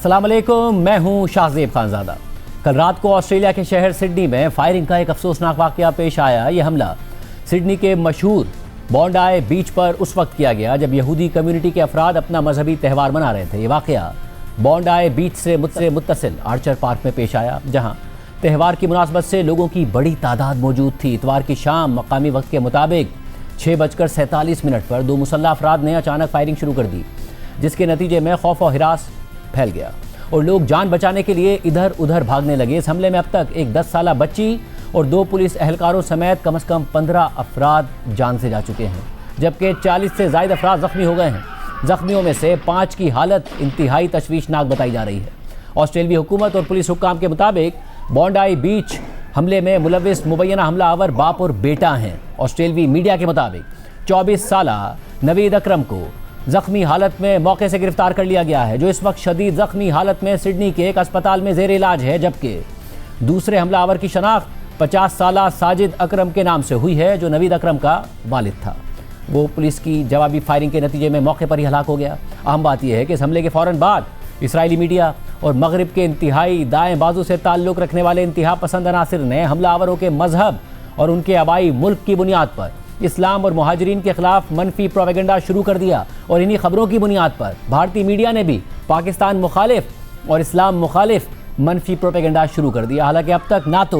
अस्सलाम वालेकुम, मैं हूं शाहजेब खानजादा। कल रात को ऑस्ट्रेलिया के शहर सिडनी में फायरिंग का एक अफसोसनाक वाकया पेश आया। यह हमला सिडनी के मशहूर बॉन्डाई बीच पर उस वक्त किया गया जब यहूदी कम्युनिटी के अफराद अपना मजहबी त्यौहार मना रहे थे। ये वाकया बॉन्डाई बीच से मुत्तसिल आर्चर पार्क में पेश आया, जहां त्यौहार की मुनासबत से लोगों की बड़ी तादाद मौजूद थी। इतवार की शाम मकामी वक्त के मुताबिक 6:47 पर दो मुसल्लह अफराद ने अचानक फायरिंग शुरू कर दी, जिसके नतीजे में खौफ और हिरास फैल गया और लोग जान बचाने के लिए इधर उधर भागने लगे। इस हमले में अब तक एक 10 साला बच्ची और 2 पुलिस एहलकारों समेत कम से कम 15 अफराद जान से जा चुके हैं, जबकि 40 से ज़ायद अफराद ज़ख्मी हो गए हैं। ज़ख्मियों में से 5 की हालत इंतहाई तशवीशनाक बताई जा रही है। ऑस्ट्रेलियाई हुकूमत और पुलिस हुक्काम के मुताबिक बॉन्डाई बीच हमले में मुलविस मुबैना हमलावर बाप और बेटा हैं। ऑस्ट्रेलियाई मीडिया के मुताबिक 24 साला नवीद अकरम को ज़ख्मी हालत में मौके से गिरफ्तार कर लिया गया है, जो इस वक्त शदीद ज़ख्मी हालत में सिडनी के एक अस्पताल में ज़ेर इलाज है, जबकि दूसरे हमलावर की शनाख्त 50 साला साजिद अकरम के नाम से हुई है, जो नवीद अकरम का वालिद था। वो पुलिस की जवाबी फायरिंग के नतीजे में मौके पर ही हलाक हो गया। अहम बात यह है कि इस हमले के फ़ौरन बाद इसराइली मीडिया और मगरिब के इंतहाई दाएं बाजू से ताल्लुक़ रखने वाले इंतहा पसंद अनासिर ने हमलावरों के मजहब और उनके आबाई मुल्क की बुनियाद पर इस्लाम और मुहाजिरीन के खिलाफ मनफी प्रोपेगेंडा शुरू कर दिया। और इन्हीं खबरों की बुनियाद पर भारतीय मीडिया ने भी पाकिस्तान मुखालिफ और इस्लाम मुखालिफ मनफी प्रोपेगेंडा शुरू कर दिया। हालांकि अब तक ना तो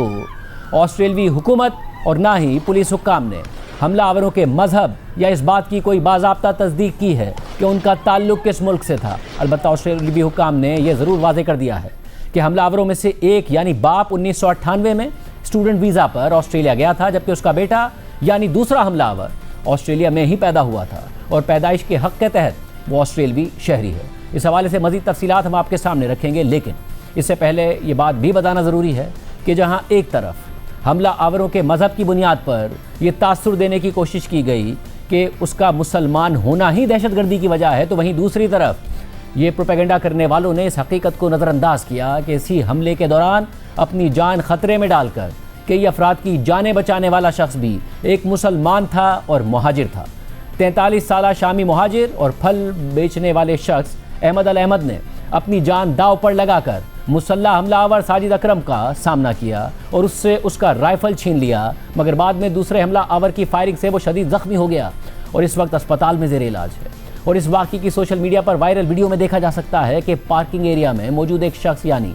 ऑस्ट्रेलियाई हुकूमत और ना ही पुलिस हुक्काम ने हमलावरों के मजहब या इस बात की कोई बाज़ाब्ता तस्दीक की है कि उनका ताल्लुक़ किस मुल्क से था। अलबत्ता ऑस्ट्रेलियाई हुक्काम ने यह ज़रूर वाज़ेह कर दिया है कि हमलावरों में से एक यानी बाप 1998 में स्टूडेंट वीज़ा पर ऑस्ट्रेलिया गया था, जबकि उसका बेटा यानी दूसरा हमलावर ऑस्ट्रेलिया में ही पैदा हुआ था और पैदाइश के हक़ के तहत वो ऑस्ट्रेलवी शहरी है। इस हवाले से मज़ीद तफसीलात हम आपके सामने रखेंगे, लेकिन इससे पहले ये बात भी बताना ज़रूरी है कि जहां एक तरफ हमला आवरों के मज़हब की बुनियाद पर यह तासुर देने की कोशिश की गई कि उसका मुसलमान होना ही दहशतगर्दी की वजह है, तो वहीं दूसरी तरफ ये प्रोपेगेंडा करने वालों ने इस हकीकत को नज़रअंदाज किया कि इसी हमले के दौरान अपनी जान खतरे में डालकर कई अफराद की जानें बचाने वाला शख्स भी एक मुसलमान था और मुहाजिर था। 43 साला शामी मुहाजिर और फल बेचने वाले शख्स अहमद अल अहमद ने अपनी जान दाव पर लगाकर मुसल्ला हमलावर साजिद अकरम का सामना किया और उससे उसका राइफल छीन लिया, मगर बाद में दूसरे हमलावर की फायरिंग से वो शदीद ज़ख्मी हो गया और इस वक्त अस्पताल में ज़ेर इलाज है। और इस वाक़े की सोशल मीडिया पर वायरल वीडियो में देखा जा सकता है कि पार्किंग एरिया में मौजूद एक शख्स यानी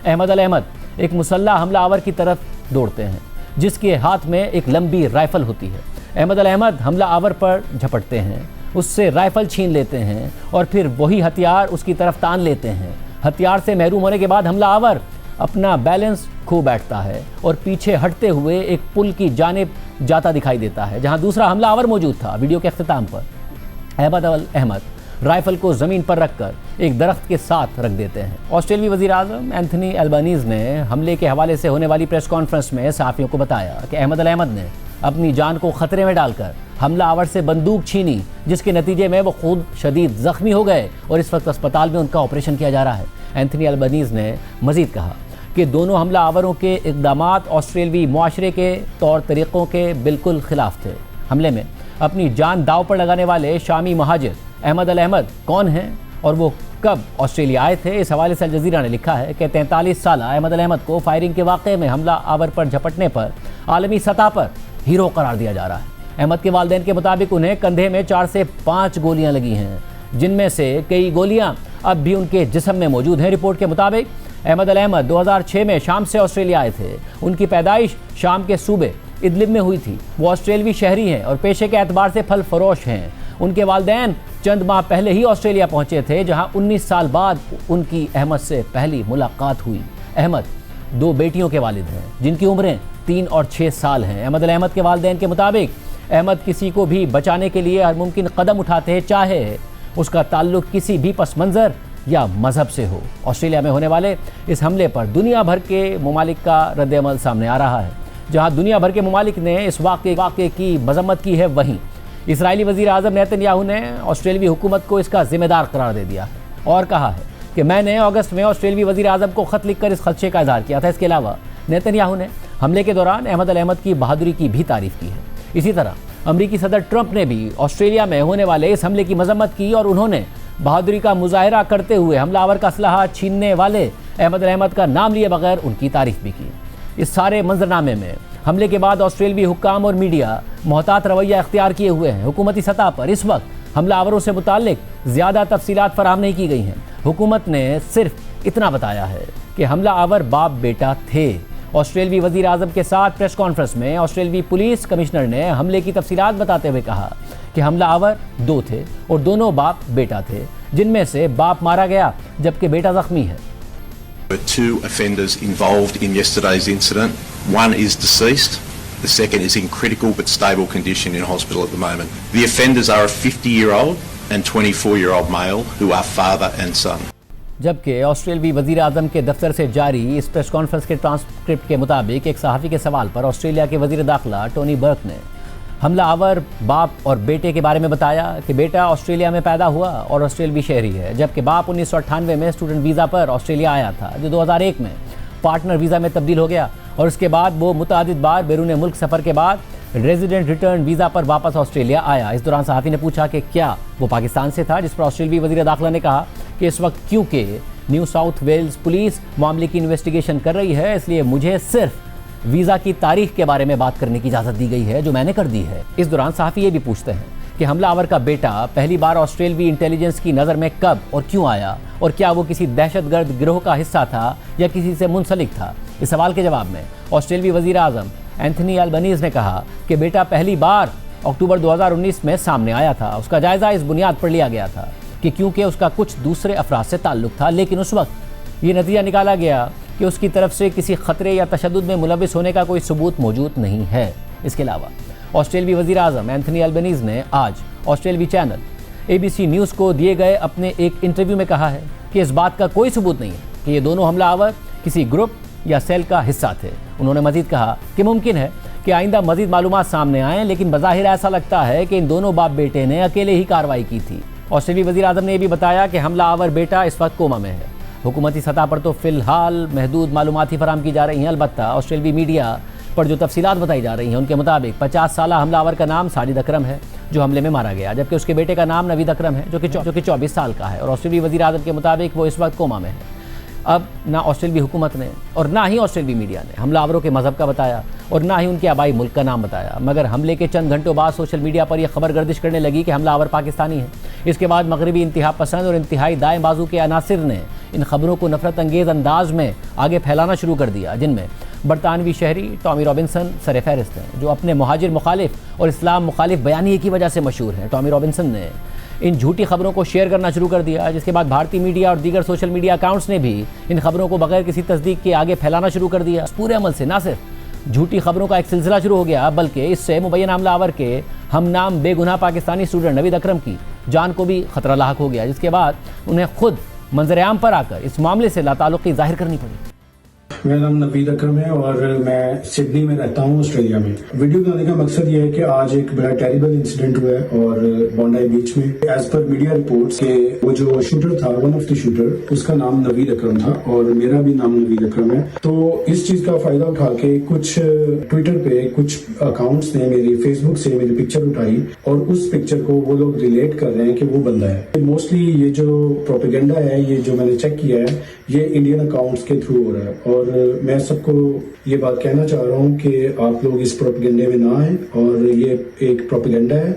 अहमद अल अहमद एक मुसल्ला हमलावर की तरफ दौड़ते हैं, जिसके हाथ में एक लंबी राइफल होती है। अहमद अल अहमद हमलावर पर झपटते हैं, उससे राइफल छीन लेते हैं और फिर वही हथियार उसकी तरफ तान लेते हैं। हथियार से महरूम होने के बाद हमलावर अपना बैलेंस खो बैठता है और पीछे हटते हुए एक पुल की जानिब जाता दिखाई देता है, जहां दूसरा हमलावर मौजूद था। वीडियो के अख्तिताम पर अहमद अल अहमद राइफल को ज़मीन पर रखकर एक दरख्त के साथ रख देते हैं। ऑस्ट्रेलियाई वज़ीर आज़म एंथनी एल्बनीज़ ने हमले के हवाले से होने वाली प्रेस कॉन्फ्रेंस में सहाफ़ियों को बताया कि अहमद अल अहमद ने अपनी जान को ख़तरे में डालकर हमलावर से बंदूक छीनी, जिसके नतीजे में वो खुद शदीद ज़ख्मी हो गए और इस वक्त अस्पताल में उनका ऑपरेशन किया जा रहा है। एंथनी एल्बनीज़ ने मज़ीद कहा कि दोनों हमलावरों के इक़दामात ऑस्ट्रेलियाई मुआशरे के तौर तरीक़ों के बिल्कुल ख़िलाफ़ थे। हमले में अपनी जान दाव पर लगाने वाले शामी महाजिर अहमद अल अहमद कौन हैं और वो कब ऑस्ट्रेलिया आए थे, इस हवाले से अल जज़ीरा ने लिखा है कि 43 साला अहमद अल अहमद को फायरिंग के वाक़े में हमला आवर पर झपटने पर आलमी सतह पर हीरो करार दिया जा रहा है। अहमद के वालिदैन के मुताबिक उन्हें कंधे में 4 से 5 गोलियां लगी हैं, जिनमें से कई गोलियां अब भी उनके जिस्म में मौजूद हैं। रिपोर्ट के मुताबिक अहमद अल अहमद 2006 में शाम से ऑस्ट्रेलिया आए थे। उनकी पैदाइश शाम के सूबे इदलिब में हुई थी। वो ऑस्ट्रेलवी शहरी हैं और पेशे के एतबार से फल फरोश हैं। उनके वालिदैन चंद माह पहले ही ऑस्ट्रेलिया पहुंचे थे, जहां 19 साल बाद उनकी अहमद से पहली मुलाकात हुई। अहमद 2 बेटियों के वालिद हैं, जिनकी उम्रें 3 और 6 साल हैं। अहमद अल अहमद के वालिदैन के मुताबिक अहमद किसी को भी बचाने के लिए हर मुमकिन कदम उठाते हैं, चाहे उसका ताल्लुक किसी भी पस मंज़र या मज़हब से हो। ऑस्ट्रेलिया में होने वाले इस हमले पर दुनिया भर के ममालिक का रद्द-ए-अमल सामने आ रहा है। जहां दुनिया भर के ममालिक ने इस वाक़े की मजम्मत की है, वहीं इसराइली वज़ीर आज़म नेतन्याहू ने ऑस्ट्रेलियाई हुकूमत को इसका ज़िम्मेदार करार दे दिया है और कहा है कि मैंने अगस्त में ऑस्ट्रेलियाई वज़ीर आज़म को ख़त लिखकर इस खदशे का इज़हार किया था। इसके अलावा नेतन्याहू ने हमले के दौरान अहमद अल अहमद की बहादुरी की भी तारीफ़ की है। इसी तरह अमरीकी सदर ट्रंप ने भी ऑस्ट्रेलिया में होने वाले इस हमले की मजम्मत की और उन्होंने बहादुरी का मुजाहरा करते हुए हमलावर का असलहा छीनने वाले अहमद का नाम लिए बगैर उनकी तारीफ भी की। इस सारे मंजरनामे में हमले के बाद ऑस्ट्रेलियाई हुक्काम और मीडिया मोहतात रवैया इख्तियार किए हुए हैं। हुकूमती सतह पर इस वक्त हमलावरों से मुताल्लिक ज़्यादा तफसीलात फराहम नहीं की गई हैं। हुकूमत ने सिर्फ इतना बताया है कि हमलावर बाप बेटा थे। ऑस्ट्रेलियाई वज़ीर आज़म के साथ प्रेस कॉन्फ्रेंस में ऑस्ट्रेलियाई पुलिस कमिश्नर ने हमले की तफसीलात बताते हुए कहा कि हमलावर दो थे और दोनों बाप बेटा थे, जिनमें से बाप मारा गया जबकि बेटा जख्मी है। There were two offenders involved in yesterday's incident. One is deceased. The second is in critical but stable condition in hospital at the moment. The offenders are a 50-year-old and 24-year-old male who are father and son. जबकि ऑस्ट्रेलियाई वज़ीर आज़म के दफ्तर से जारी इस press conference के transcript के मुताबिक एक सहाफ़ी के सवाल पर ऑस्ट्रेलिया के वज़ीर दाखिला टोनी बर्क ने हमलावर बाप और बेटे के बारे में बताया कि बेटा ऑस्ट्रेलिया में पैदा हुआ और ऑस्ट्रेलियाई शहरी है, जबकि बाप 1998 में स्टूडेंट वीज़ा पर ऑस्ट्रेलिया आया था, जो 2001 में पार्टनर वीज़ा में तब्दील हो गया और उसके बाद वो मुतादिद बार बैरून मुल्क सफ़र के बाद रेजिडेंट रिटर्न वीज़ा पर वापस ऑस्ट्रेलिया आया। इस दौरान सहाफ़ी ने पूछा कि क्या वो पाकिस्तान से था, जिस पर ऑस्ट्रेलियाई वज़ीर दाखिला ने कहा कि इस वक्त क्योंकि न्यू साउथ वेल्स पुलिस मामले की इन्वेस्टिगेशन कर रही है, इसलिए मुझे सिर्फ वीज़ा की तारीख के बारे में बात करने की इजाज़त दी गई है, जो मैंने कर दी है। इस दौरान सहाफ़ी ये भी पूछते हैं कि हमलावर का बेटा पहली बार ऑस्ट्रेलियाई इंटेलिजेंस की नज़र में कब और क्यों आया और क्या वो किसी दहशतगर्द गिरोह का हिस्सा था या किसी से मुंसलिक था। इस सवाल के जवाब में ऑस्ट्रेलियाई वज़ीर आज़म एंथनी अल्बनीज़ ने कहा कि बेटा पहली बार अक्टूबर 2019 में सामने आया था। उसका जायज़ा इस बुनियाद पर लिया गया था कि क्योंकि उसका कुछ दूसरे अफराद से ताल्लुक़ था, लेकिन उस वक्त ये नतीजा निकाला गया कि उसकी तरफ से किसी खतरे या तशद्दुद में मुलविस होने का कोई सबूत मौजूद नहीं है। इसके अलावा ऑस्ट्रेलियाई वज़ीर आज़म एंथनी अल्बनीज़ ने आज ऑस्ट्रेलियाई चैनल ABC न्यूज़ को दिए गए अपने एक इंटरव्यू में कहा है कि इस बात का कोई सबूत नहीं है कि ये दोनों हमलावर किसी ग्रुप या सेल का हिस्सा थे। उन्होंने मज़ीद कहा कि मुमकिन है कि आइंदा मज़ीद मालूमात सामने आएँ, लेकिन बज़ाहिर ऐसा लगता है कि इन दोनों बाप बेटे ने अकेले ही कार्रवाई की थी। ऑस्ट्रेलियाई वज़ीर आज़म ने यह भी बताया कि हमलावर बेटा इस वक्त कोमा में है। हुकूमती सतह पर तो फ़िलहाल महदूद मालूमात ही फराहम की जा रही हैं। अलबत्ता ऑस्ट्रेलियाई मीडिया पर जो तफसीलात बताई जा रही हैं उनके मुताबिक 50 साला हमलावर का नाम साजिद अकरम है, जो हमले में मारा गया, जबकि उसके बेटे का नाम नवीद अकरम है, जो कि 24 साल का है और ऑस्ट्रेलियाई वज़ीर आज़म के मुताबिक वो इस वक्त कोमा में है। अब ना ऑस्ट्रेलियाई हुकूमत ने और ना ही ऑस्ट्रेलियाई मीडिया ने हमलावरों के मज़हब का बताया और ना ही उनके आबाई मुल्क का नाम बताया, मगर हमले के चंद घंटों बाद सोशल मीडिया पर यह खबर गर्दिश करने लगी कि हमलावर पाकिस्तानी है। इसके बाद मगरबी इंतहा पसंद और इंतहाई दाएं बाजू के अनासिर ने इन खबरों को नफरत अंगेज़ अंदाज में आगे फैलाना शुरू कर दिया, जिनमें बरतानवी शहरी टॉमी रॉबिन्सन सर फहरिस्त हैं, जो अपने मुहाजिर मुखालिफ और इस्लाम मुखालिफ बयानिए की वजह से मशहूर हैं। टॉमी रॉबिन्सन ने इन झूठी खबरों को शेयर करना शुरू कर दिया, जिसके बाद भारतीय मीडिया और दीगर सोशल मीडिया अकाउंट्स ने भी इन खबरों को बगैर किसी तस्दीक के आगे फैलाना शुरू कर दिया। इस पूरे अमल से न सिर्फ झूठी खबरों का एक सिलसिला शुरू हो गया, बल्कि इससे मुबैयन हमलावर के हम नाम बेगुनाह पाकिस्तानी स्टूडेंट नवीद अकरम की जान को भी खतरा लाहक हो गया, जिसके बाद उन्हें खुद मंजर-ए-आम पर आकर इस मामले से लाताल्लुक़ी जाहिर करनी पड़ी। मेरा नाम नवीद अकरम है और मैं सिडनी में रहता हूँ, ऑस्ट्रेलिया में। वीडियो बनाने का मकसद ये है कि आज एक बड़ा टेरिबल इंसिडेंट हुआ है और बॉन्डाई बीच में एज पर मीडिया रिपोर्ट्स के वो जो शूटर था, वन ऑफ द शूटर, उसका नाम नवीद अकरम था और मेरा भी नाम नवीद अकरम है। तो इस चीज का फायदा उठा के कुछ ट्विटर पे कुछ अकाउंट्स ने मेरी फेसबुक से मेरी पिक्चर उठाई और उस पिक्चर को वो लोग रिलेट कर रहे हैं कि वो बंदा है। मोस्टली ये जो प्रोपेगेंडा है, ये जो मैंने चेक किया है, ये इंडियन अकाउंट्स के थ्रू हो रहा है और मैं सबको ये बात कहना चाह रहा हूँ कि आप लोग इस प्रोपेगेंडे में ना आए और ये एक प्रोपेगेंडा है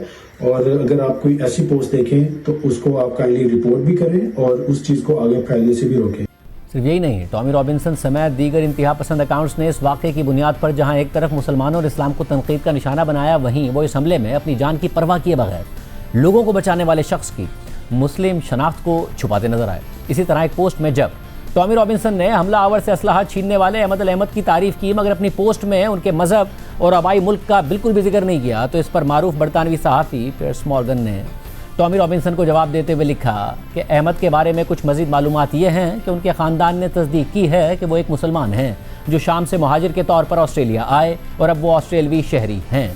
और अगर आप कोई ऐसी पोस्ट देखें तो उसको आप काइंडली रिपोर्ट भी करें और उस चीज़ को आगे फैलने से भी रोकें। सिर्फ यही नहीं, टॉमी रॉबिन्सन समेत दीगर इंतहा पसंद अकाउंट्स ने इस वाक़े की बुनियाद पर जहाँ एक तरफ मुसलमानों और इस्लाम को तनकीद का निशाना बनाया, वहीं वो इस हमले में अपनी जान की परवाह किए बगैर लोगों को बचाने वाले शख्स की मुस्लिम शनाख्त को छुपाते नजर आए। इसी तरह एक पोस्ट में जब टॉमी रॉबिन्सन ने हमलावर से असलहा छीनने वाले अहमद की तारीफ की, मगर अपनी पोस्ट में उनके मजहब और आबाई मुल्क का बिल्कुल भी जिक्र नहीं किया, तो इस पर मारूफ बरतानवी सहाफ़ी पियर्स मॉर्गन ने टॉमी रॉबिन्सन को जवाब देते हुए लिखा कि अहमद के बारे में कुछ मज़ीद मालूमात ये हैं कि उनके ख़ानदान ने तस्दीक की है कि वो एक मुसलमान हैं जो शाम से मुहाजिर के तौर पर ऑस्ट्रेलिया आए और अब वो ऑस्ट्रेलवी शहरी हैं।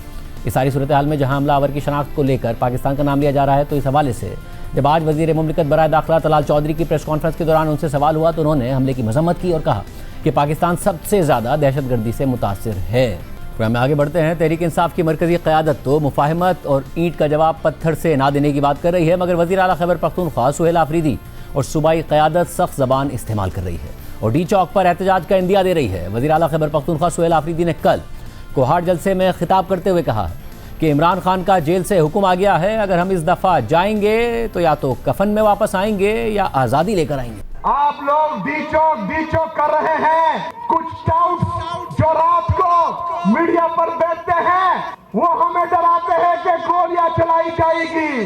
इस सारी सूरत हाल में जहाँ हमलावर की शनाख्त को लेकर पाकिस्तान का नाम लिया जा रहा है, तो इस हवाले से जब आज वज़ीर मुमलिकत बराए दाखिला तलाल चौधरी की प्रेस कॉन्फ्रेंस के दौरान उनसे सवाल हुआ तो उन्होंने हमले की मजम्मत की और कहा कि पाकिस्तान सबसे ज़्यादा दहशतगर्दी से मुतासिर है। प्रोग्राम में आगे बढ़ते हैं। तहरीक इंसाफ की मरकजी क़यादत तो मुफाहमत और ईंट का जवाब पत्थर से ना देने की बात कर रही है, मगर वज़ीर आला खैबर पख्तूनख्वा सुहेल आफरीदी और सूबाई क़यादत सख्त ज़बान इस्तेमाल कर रही है और डी चौक पर एहतजाज का इंदिया दे रही है। वज़ीर आला खैबर पख्तूनख्वा सुहेल आफरीदी ने कल कोहाट जलसे में खिताब करते हुए कहा कि इमरान खान का जेल से हुक्म आ गया है, अगर हम इस दफ़ा जाएंगे तो या तो कफन में वापस आएंगे या आज़ादी लेकर आएंगे। आप लोग डी चौक कर रहे हैं। कुछ टाउट जो रात को मीडिया पर बैठते हैं वो हमें डराते हैं कि गोलियां चलाई जाएगी,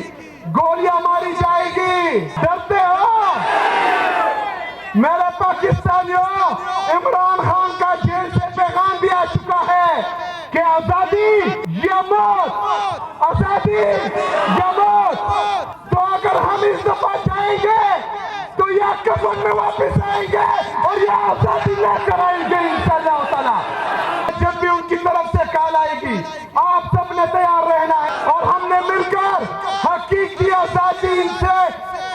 गोलियां मारी जाएगी। डरते हो? मेरे पाकिस्तानियों, इमरान खान का जेल से पैगाम भी आ चुका है कि आजादी या मौत, आजादी या मौत। तो अगर हम इस दफा जाएंगे तो या कफन में वापस आएंगे और या आजादी लेकर आएंगे इंशाअल्लाह ताला। जब भी उनकी तरफ से कॉल आएगी आप सबने तैयार रहना है और हमने मिलकर हकीकी आजादी इनसे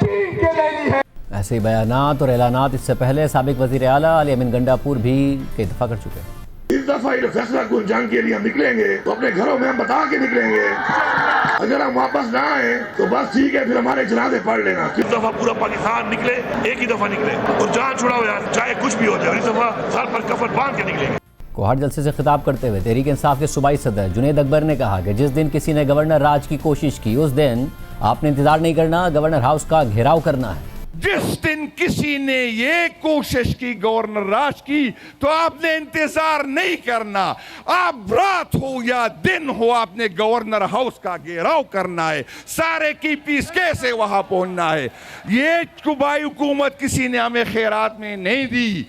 छीन के लेनी है। ऐसे ही बयानात और ऐलानात इससे पहले साबिक वज़ीर आला अली अमीन गंडापुर भी कई दफ़ा कर चुके हैं। इस दफा ये फैसला कुन जंग के लिए हम निकलेंगे तो अपने घरों में हम बता के निकलेंगे। अगर हम वापस ना आए तो बस ठीक है, फिर हमारे जनाजे पढ़ लेना। इस दफा पूरा पाकिस्तान निकले, एक ही दफा निकले और जान छुड़ाओ यार, चाहे कुछ भी हो जाए। इस दफा सर पर कफन बांध के निकलेंगे। कोहाट जलसे से खिताब करते हुए तहरीक इंसाफ के सूबाई सदर जुनैद अकबर ने कहा कि जिस दिन किसी ने गवर्नर राज की कोशिश की उस दिन आपने इंतजार नहीं करना, गवर्नर हाउस का घेराव करना है। जिस दिन किसी ने ये कोशिश की गवर्नर राज की तो आपने इंतजार नहीं करना। आप रात हो या दिन हो, आपने गवर्नर हाउस का घेराव करना है। सारे की पीस कैसे वहां पहुंचना है। ये सूबाई हुकूमत किसी ने हमें खैरात में नहीं दी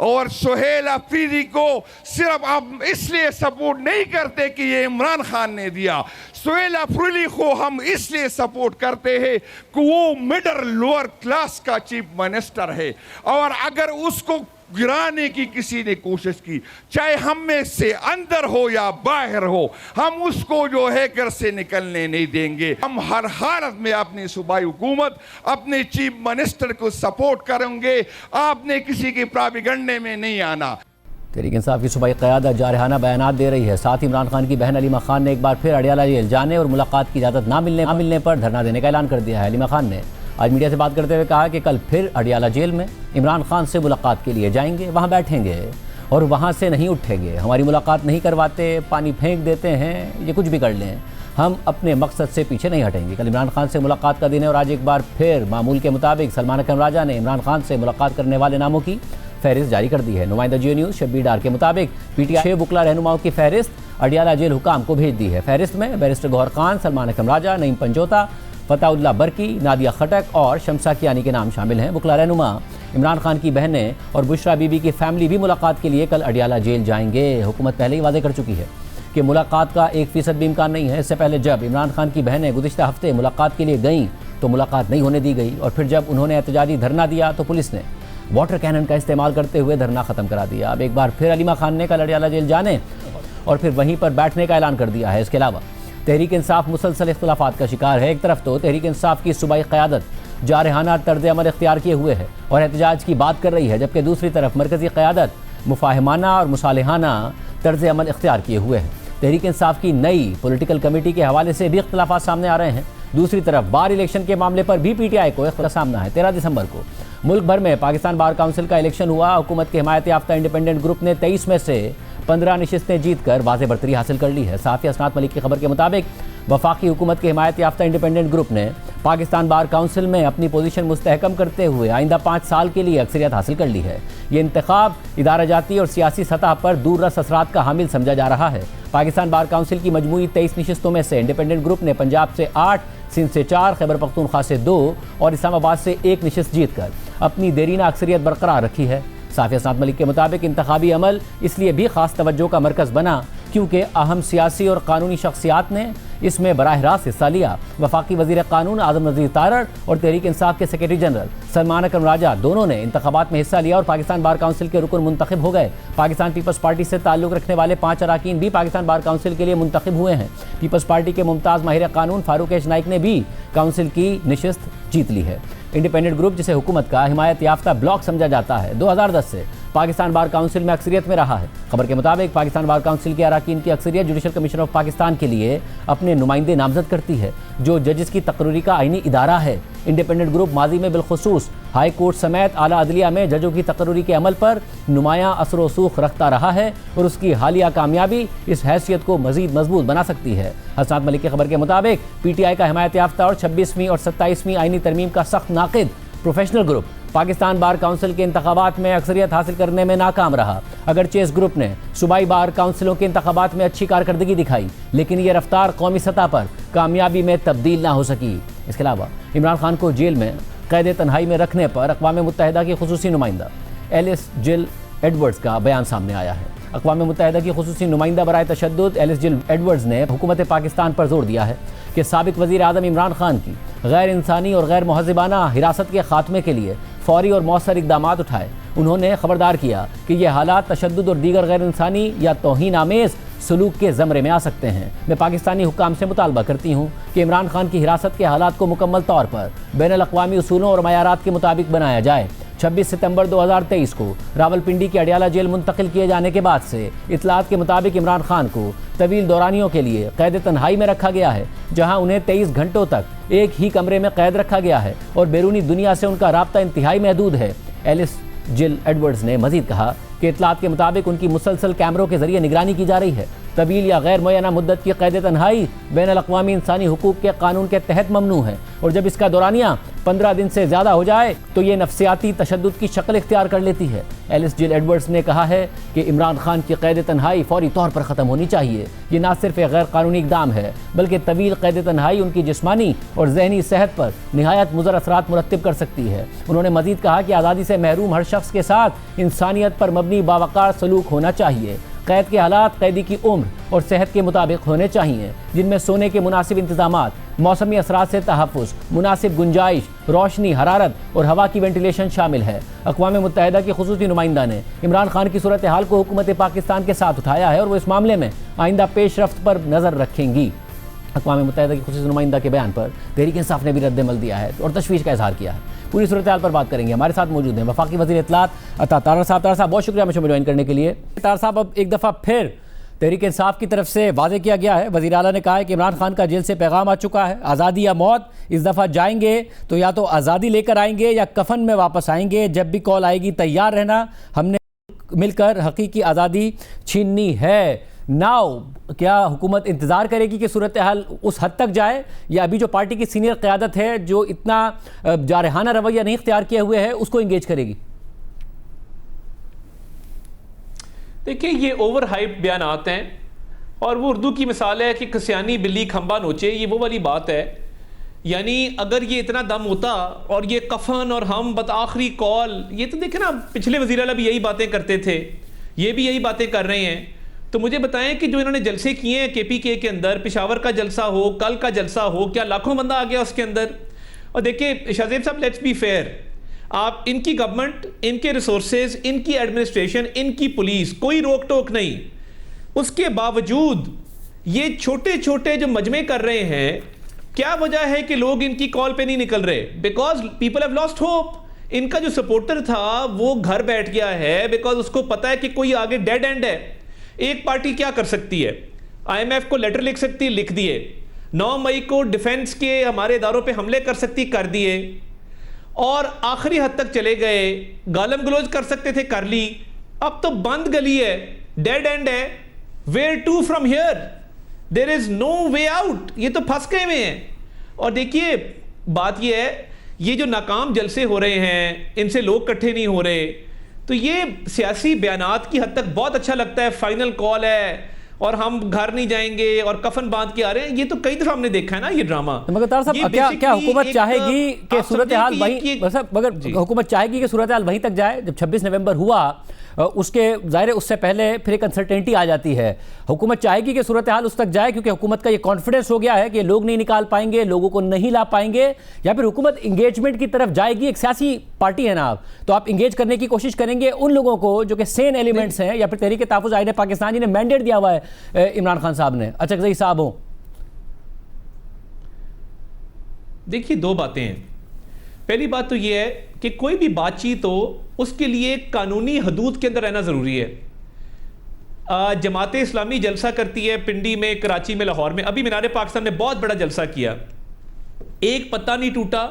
और सुहेल आफरीदी को सिर्फ आप इसलिए सपोर्ट नहीं करते कि ये इमरान खान ने दिया। सुहेल आफरीदी को हम इसलिए सपोर्ट करते हैं कि वो मिडिल लोअर क्लास का चीफ मिनिस्टर है और अगर उसको गिराने की किसी ने कोशिश की, चाहे हम में से अंदर हो या बाहर हो, हम उसको जो है घर से निकलने नहीं देंगे। हम हर हालत में अपनी सूबाई हुकूमत, अपने चीफ मिनिस्टर को सपोर्ट करेंगे। आपने किसी के प्रोपेगेंडे में नहीं आना। तहरीक इंसाफ की सूबाई क़यादत जारहाना बयानात दे रही है। साथ ही इमरान खान की बहन अलीमा खान ने एक बार फिर अडियाला जेल जाने और मुलाकात की इजाज़त ना मिलने पर धरना देने का ऐलान कर दिया है। अलीमा खान ने आज मीडिया से बात करते हुए कहा कि कल फिर अडियाला जेल में इमरान खान से मुलाकात के लिए जाएंगे, वहाँ बैठेंगे और वहाँ से नहीं उठेंगे। हमारी मुलाकात नहीं करवाते, पानी फेंक देते हैं, ये कुछ भी कर लें, हम अपने मकसद से पीछे नहीं हटेंगे। कल इमरान खान से मुलाकात का दिन है और आज एक बार फिर मामूल के मुताबिक सलमान अकरम राजा ने इमरान खान से मुलाकात करने वाले नामों की फहरिस्त जारी कर दी है। नुमाइंदा जियो न्यूज़ शब्बीर डार के मुताबिक पीटीआई 6 वकला रहनुमाओं की फहरिस्त अडियाला जेल हुकाम को भेज दी है। फहरिस्त में बैरिस्टर गौहर खान, सलमान अकरम राजा, नईम पंजोता, फताउल्लाह बरकी, नादिया खटक और शमसा कियानी के नाम शामिल हैं। वकला रहनुमा इमरान खान की बहनें और बुशरा बीबी की फैमिली भी मुलाकात के लिए कल अडियाला जेल जाएंगे। हुकूमत पहले ही वाज़ेह कर चुकी है कि मुलाकात का 1% भी इम्कान नहीं है। इससे पहले जब इमरान खान की बहनें गुज़िश्ता हफ्ते मुलाकात के लिए गईं तो मुलाकात नहीं होने दी गई और फिर जब उन्होंने एहतजाजी धरना दिया तो पुलिस ने वाटर कैनन का इस्तेमाल करते हुए धरना ख़त्म करा दिया। अब एक बार फिर अलीमा खान ने कल अडियाला जेल जाने और फिर वहीं पर बैठने का ऐलान कर दिया है। इसके अलावा तहरीक इंसाफ मुसलसल इख्तिलाफात का शिकार है। एक तरफ तो तहरीक इंसाफ की सूबाई क़यादत जारहाना तर्ज अमल इख्तियार किए हुए है और एहतजाज की बात कर रही है, जबकि दूसरी तरफ मरकज़ी क़यादत मुफाहिमाना और मुसालिहाना तर्ज अमल इख्तियार किए हुए है। तहरीक इंसाफ की नई पॉलिटिकल कमेटी के हवाले से भी इख्तिलाफात सामने आ रहे हैं। दूसरी तरफ बार इलेक्शन के मामले पर भी पीटीआई को इख्तिलाफ सामना है। 13 दिसंबर को मुल्क भर में पाकिस्तान बार काउंसिल का इलेक्शन हुआ। हुकूमत के हिमायत याफ्ता इंडिपेंडेंट ग्रुप ने 23 में से 15 नशिस्तें जीतकर वाज़ेह बरतरी हासिल कर ली है। साथ ही असनात मलिक की खबर के मुताबिक वफाकी हुकूमत के हिमायत याफ्ता इंडिपेंडेंट ग्रुप ने पाकिस्तान बार काउंसिल में अपनी पोजीशन मुस्तहकम करते हुए आइंदा 5 साल के लिए अक्सरियत हासिल कर ली है। ये इंतखाब इदारा जाती और सियासी सतह पर दूररस असरात का हामिल समझा जा रहा है। पाकिस्तान बार काउंसिल की मजमूई 23 नशिस्तों में से इंडिपेंडेंट ग्रुप ने पंजाब से 8, सिंध से 4, खैबर पख्तूनख्वा से 2 और इस्लामाबाद से 1 नशिस्त जीतकर अपनी देरीना अक्सरियत बरकरार रखी है। साफ़ी असनात मलिक के मुताबिक इंतखाबी अमल इसलिए भी खास तवज्जो का मरकज़ बना क्योंकि अहम सियासी और कानूनी शख्सियात ने इसमें बराह रास्त हिस्सा लिया। वफाकी वज़ीर कानून आज़म नज़ीर तारड़ और तहरीक इंसाफ के सेक्रेटरी जनरल सलमान अकरम राजा दोनों ने इंतखाबात में हिस्सा लिया और पाकिस्तान बार काउंसिल के रुकन मुंतखब हो गए। पाकिस्तान पीपल्स पार्टी से ताल्लुक़ रखने वाले 5 अरकान भी पाकिस्तान बार काउंसिल के लिए मुंतखब हुए हैं। पीपल्स पार्टी के मुमताज़ माहिर कानून फारूक एच नाइक ने भी काउंसिल की नशिस्त जीत ली है। इंडिपेंडेंट ग्रुप, जिसे हुकूमत का हिमायत याफ्ता ब्लॉक समझा जाता है, 2010 से पाकिस्तान बार काउंसिल में अक्सरियत में रहा है। खबर के मुताबिक पाकिस्तान बार काउंसिल के अरकान की अक्सरियत जुडिशल कमीशन ऑफ पाकिस्तान के लिए अपने नुमाइंदे नामजद करती है, जो जजेस की तकरीरी का आईनी इदारा है। इंडिपेंडेंट ग्रुप माजी में बिलखुसूस हाई कोर्ट समेत आला अदलिया में जजों की तकरीरी के अमल पर नुमायां असर व सूख रखता रहा है और उसकी हालिया कामयाबी इस हैसियत को मजीद मजबूत बना सकती है। हसनात मलिक की खबर के मुताबिक PTI का हिमायत याफ्ता और 26वीं और 27वीं आईनी तरमीम का सख्त नाकिद professional group Pakistan bar council के इंतखाबात में अक्सरियत हासिल करने में नाकाम रहा। अगरचे इस ग्रुप ने सूबाई बार काउंसिलों के इंतखाबात में अच्छी कारकर्दगी दिखाई, लेकिन यह रफ्तार कौमी सतह पर कामयाबी में तब्दील ना हो सकी। इसके अलावा इमरान खान को जेल में कैद तन्हाई में रखने पर अक़वाम मुत्तहिदा की खुसूसी नुमाइंदा एलिस जिल एडवर्ड्स का बयान सामने आया है। अक़वाम मुत्तहिदा की खुसूसी नुमाइंदा बराए तशद्दुद एलिस जिल एडवर्ड्स ने हुकूमत पाकिस्तान पर जोर दिया है कि साबिक़ वज़ीर आज़म इमरान खान की गैर इंसानी और गैर महज़िबाना हिरासत के खात्मे के लिए फौरी और मौसर इक़दामात उठाए। उन्होंने खबरदार किया कि ये हालात तशद्दुद और दीगर गैर इंसानी या तौहीन आमेज़ सलूक के ज़मरे में आ सकते हैं। मैं पाकिस्तानी हुक्काम से मुतालबा करती हूँ कि इमरान खान की हिरासत के हालात को मुकम्मल तौर पर बैनुल-अक़वामी उसूलों और मयारात के मुताबिक बनाया जाए। 26 सितंबर 2023 को रावलपिंडी के अडियाला जेल मुंतकिल किए जाने के बाद से इतलात के मुताबिक इमरान खान को तवील दौरानियों के लिए कैद तन्हाई में रखा गया है, जहां उन्हें 23 घंटों तक एक ही कमरे में कैद रखा गया है और बैरूनी दुनिया से उनका राब्ता इंतहाई महदूद है। एलिस जिल एडवर्ड्स ने मजीद कहा कि इतलात के मुताबिक उनकी मुसलसल कैमरों के जरिए निगरानी की जा रही है। तवील या गैर मुय्यना मुद्दत की कैद तन्हाई बैनुल-अक़वामी इंसानी हुकूक के कानून के तहत ममनू है और जब इसका दौरानिया 15 दिन से ज़्यादा हो जाए तो ये नफ्सियाती तशद्दुद की शक्ल इख्तियार कर लेती है। एलिस जिल एडवर्ड्स ने कहा है कि इमरान खान की कैद तन्हाई फौरी तौर पर ख़त्म होनी चाहिए। ये न सिर्फ एक गैर कानूनी इक़दाम है बल्कि तवील कैद तन्हाई उनकी जिस्मानी और जहनी सेहत पर निहायत मुज़र असरात मुरत्तिब कर सकती है। उन्होंने मजीद कहा कि आज़ादी से महरूम हर शख्स के साथ इंसानियत पर मबनी बावकार सलूक होना चाहिए। कैद के हालात कैदी की उम्र और सेहत के मुताबिक होने चाहिए, जिनमें सोने के मुनासिब इंतजामात, मौसमी असरात से तहफ़्फ़ुज़, मुनासिब गुंजाइश, रोशनी, हरारत और हवा की वेंटिलेशन शामिल है। अक़वाम मुत्तहिदा की खुसूसी नुमाइंदा ने इमरान खान की सूरत हाल को हुकूमत पाकिस्तान के साथ उठाया है और वो इस मामले में आइंदा पेशरफ्त पर नज़र रखेंगी। अक़वाम मुत्तहिदा की खुसूसी नुमाइंदा के बयान पर तहरीक इंसाफ ने भी रद्द-ए-अमल दिया है और तशवीश का इजहार किया है। पूरी सूरत हाल पर बात करेंगे। हमारे साथ मौजूद हैं वफाकी वज़ीर इत्तलात अता तारर साहब। तारर साहब, बहुत शुक्रिया मुझे ज्वाइन करने के लिए। तारर साहब, अब एक दफ़ा फिर तहरीक इंसाफ की तरफ से वादे किया गया है, वज़ीर आला ने कहा है कि इमरान खान का जेल से पैगाम आ चुका है, आज़ादी या मौत। इस दफ़ा जाएंगे तो या तो आज़ादी लेकर आएंगे या कफन में वापस आएंगे। जब भी कॉल आएगी तैयार रहना, हमने मिलकर हकीकी आज़ादी छीननी है। नाउ क्या हुकूमत इंतज़ार करेगी कि सूरत हाल उस हद तक जाए, या अभी जो पार्टी की सीनियर क़यादत है जो इतना जारहाना रवैया नहीं इख्तियार किए हुए है उसको इंगेज करेगी? देखिए, ये ओवर हाइप बयान आते हैं और वो उर्दू की मिसाल है कि कसियानी बिल्ली खंबा नोचे, ये वो वाली बात है। यानी अगर ये इतना दम होता और ये कफन और हम बत आखिरी कॉल, ये तो देखे ना, पिछले वज़ीर आला भी यही बातें करते थे, ये भी यही बातें कर रहे हैं। तो मुझे बताएं कि जो इन्होंने जलसे किए हैं KPK के अंदर, पेशावर का जलसा हो, कल का जलसा हो, क्या लाखों बंदा आ गया उसके अंदर? और देखिए शाहजेब साहब, लेट्स बी फेयर, आप इनकी गवर्नमेंट, इनके रिसोर्सेज, इनकी एडमिनिस्ट्रेशन, इनकी पुलिस, कोई रोक टोक नहीं, उसके बावजूद ये छोटे छोटे जो मजमे कर रहे हैं, क्या वजह है कि लोग इनकी कॉल पे नहीं निकल रहे? Because people have lost hope. इनका जो सपोर्टर था वो घर बैठ गया है बिकॉज उसको पता है कि कोई आगे डेड एंड है। एक पार्टी क्या कर सकती है? IMF को लेटर लिख सकती, लिख दिए। 9 मई को डिफेंस के हमारे इदारों पे हमले कर सकती, कर दिए, और आखिरी हद तक चले गए। गालम गलोज कर सकते थे, कर ली। अब तो बंद गली है, डेड एंड है। Where to from here? There is no way out. ये तो फंस गए हुए हैं। और देखिए बात ये है, ये जो नाकाम जलसे हो रहे हैं, इनसे लोग इकट्ठे नहीं हो रहे, तो ये सियासी बयानात की हद तक बहुत अच्छा लगता है। फाइनल कॉल है और हम घर नहीं जाएंगे और कफन बांध के आ रहे हैं। ये तो कई दफा हमने देखा है ना ये ड्रामा। मगर तार साहब, क्या हुकूमत चाहेगी कि सूरत हाल वहीं, मगर हुकूमत चाहेगी कि सूरत हाल वहीं तक जाए? जब 26 नवंबर हुआ उसके ज़ाहिर उससे पहले फिर एक अनसर्टेनिटी आ जाती है। हुकूमत चाहेगी कि सूरत हाल उस तक जाए क्योंकि हुकूमत का ये कॉन्फिडेंस हो गया है कि लोग नहीं निकाल पाएंगे, लोगों को नहीं ला पाएंगे, या फिर हुकूमत इंगेजमेंट की तरफ जाएगी? एक सियासी पार्टी है ना आप, तो आप इंगेज करने की कोशिश करेंगे उन लोगों को जो कि सेन एलिमेंट्स हैं, या फिर तहरीक तहफ़्फ़ुज़ आईन पाकिस्तान जिन्हें मैंडेट दिया हुआ है इमरान खान साहब ने, अचकज़ई साहब हो? देखिए, दो बातें हैं। पहली बात तो यह है कि कोई भी बातचीत हो उसके लिए कानूनी हदूद के अंदर रहना ज़रूरी है। जमात इस्लामी जलसा करती है पिंडी में, कराची में, लाहौर में। अभी मीनार पाकिस्तान ने बहुत बड़ा जलसा किया, एक पत्ता नहीं टूटा,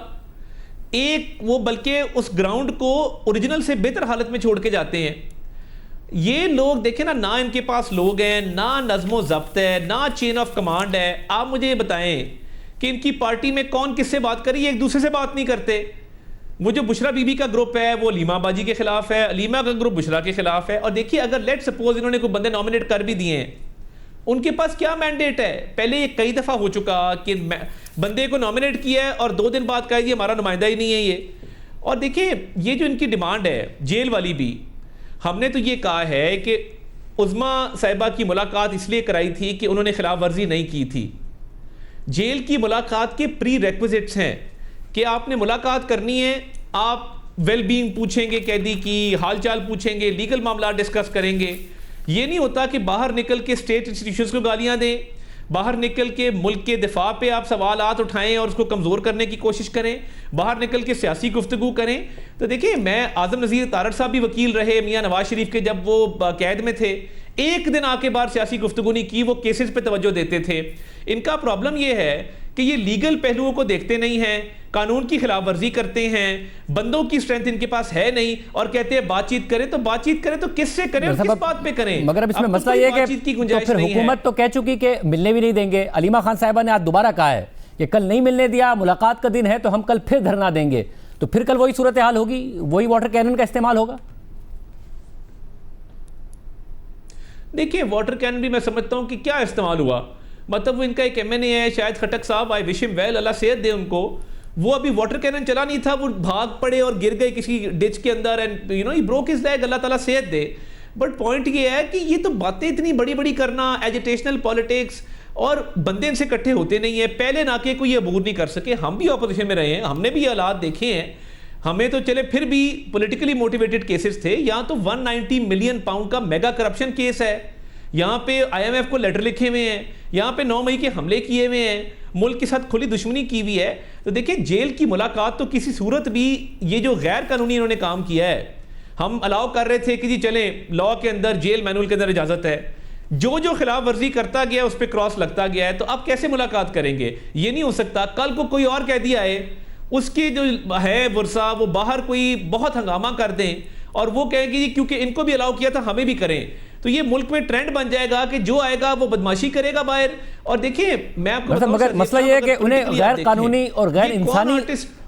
एक वो बल्कि उस ग्राउंड को ओरिजिनल से बेहतर हालत में छोड़ के जाते हैं। ये लोग देखें ना इनके पास लोग हैं, ना नज़्मो ज़ब्त है, ना चेन ऑफ कमांड है। आप मुझे ये बताएं कि इनकी पार्टी में कौन किससे बात करी, एक दूसरे से बात नहीं करते। वो जो बुशरा बीबी का ग्रुप है वो अलीमा बाजी के खिलाफ है, अलीमा का ग्रुप बुशरा के खिलाफ है। और देखिए अगर लेट सपोज इन्होंने कोई बंदे नॉमिनेट कर भी दिए हैं, उनके पास क्या मैंडेट है? पहले ये कई दफ़ा हो चुका कि बंदे को नॉमिनेट किया है और 2 दिन बाद कहा ये हमारा नुमाइंदा ही नहीं है ये। और देखिए ये जो इनकी डिमांड है जेल वाली भी, हमने तो ये कहा है कि उज़्मा साहिबा की मुलाकात इसलिए कराई थी कि उन्होंने खिलाफ वर्जी नहीं की थी। जेल की मुलाकात के प्री रेक्विजिट्स हैं कि आपने मुलाकात करनी है, आप वेल बीइंग पूछेंगे कैदी की, हालचाल पूछेंगे, लीगल मामला डिस्कस करेंगे। ये नहीं होता कि बाहर निकल के स्टेट इंस्टीट्यूशंस को गालियां दें, बाहर निकल के मुल्क के दिफा पे आप सवालात उठाएं और उसको कमज़ोर करने की कोशिश करें, बाहर निकल के सियासी गुफ्तगू करें। तो देखिए मैं आज़म नज़ीर तारड़ साहब भी वकील रहे मियाँ नवाज शरीफ के, जब वो कैद में थे, एक दिन आके बाहर सियासी गुफ्तगू नहीं की, वो केसेस पे तवज्जो देते थे। इनका प्रॉब्लम ये है कि ये लीगल पहलुओं को देखते नहीं हैं, कानून की खिलाफ वर्जी करते हैं, बंदों की स्ट्रेंथ इनके पास है नहीं और कहते हैं बातचीत करें तो किससे करें और किस बात पे करें? मगर अब इसमें मसला ये है कि तो फिर हुकूमत तो कह चुकी कि मिलने भी नहीं देंगे। अलीमा खान साहिबा ने आज दोबारा कहा है कि कल नहीं मिलने दिया, मुलाकात का दिन है तो हम कल फिर धरना देंगे। तो फिर कल वही सूरत हाल होगी, वही वाटर कैनन का इस्तेमाल होगा। देखिए वाटर कैनन भी मैं समझता हूं कि क्या इस्तेमाल हुआ, मतलब वो इनका एक MNA है शायद खटक साहब, आई विश हिम वेल, अल्लाह सेहत दे उनको। वो अभी वाटर कैनन चला नहीं था, वो भाग पड़े और गिर गए किसी डिच के अंदर and you know he broke his leg, Allah ताला सेहत दे। बट पॉइंट ये है कि ये तो बातें इतनी बड़ी बड़ी करना, एजिटेशनल पॉलिटिक्स, और बंदे इनसे इकट्ठे होते नहीं है। पहले नाके को ये अबूर नहीं कर सके, हम भी ऑपोजिशन में रहे हैं, हमने भी ये हालात देखे हैं। हमें तो चले फिर भी पॉलिटिकली मोटिवेटेड केसेस थे, यहाँ तो 190 मिलियन पाउंड का मेगा करप्शन केस है, यहाँ पे IMF को लेटर लिखे हुए हैं, यहाँ पे 9 मई के हमले किए हुए हैं, मुल्क के साथ खुली दुश्मनी की हुई है। तो देखिए जेल की मुलाकात तो किसी सूरत भी, ये जो गैर कानूनी इन्होंने काम किया है, हम अलाउ कर रहे थे कि जी चले लॉ के अंदर, जेल मैनुअल के अंदर इजाजत है, जो खिलाफ वर्जी करता गया उस पर क्रॉस लगता गया है, तो अब कैसे मुलाकात करेंगे? ये नहीं हो सकता। कल को कोई और कैदी आए, उसकी जो है वर्सा, वो बाहर कोई बहुत हंगामा कर दें और वो कहेंगे क्योंकि इनको भी अलाउ किया था हमें भी करें, तो ये मुल्क में ट्रेंड बन जाएगा कि जो आएगा वो बदमाशी करेगा बाहर। और देखिए मैं आपको मगर मसला ये है कि उन्हें गैर कानूनी और गैर इंसानी,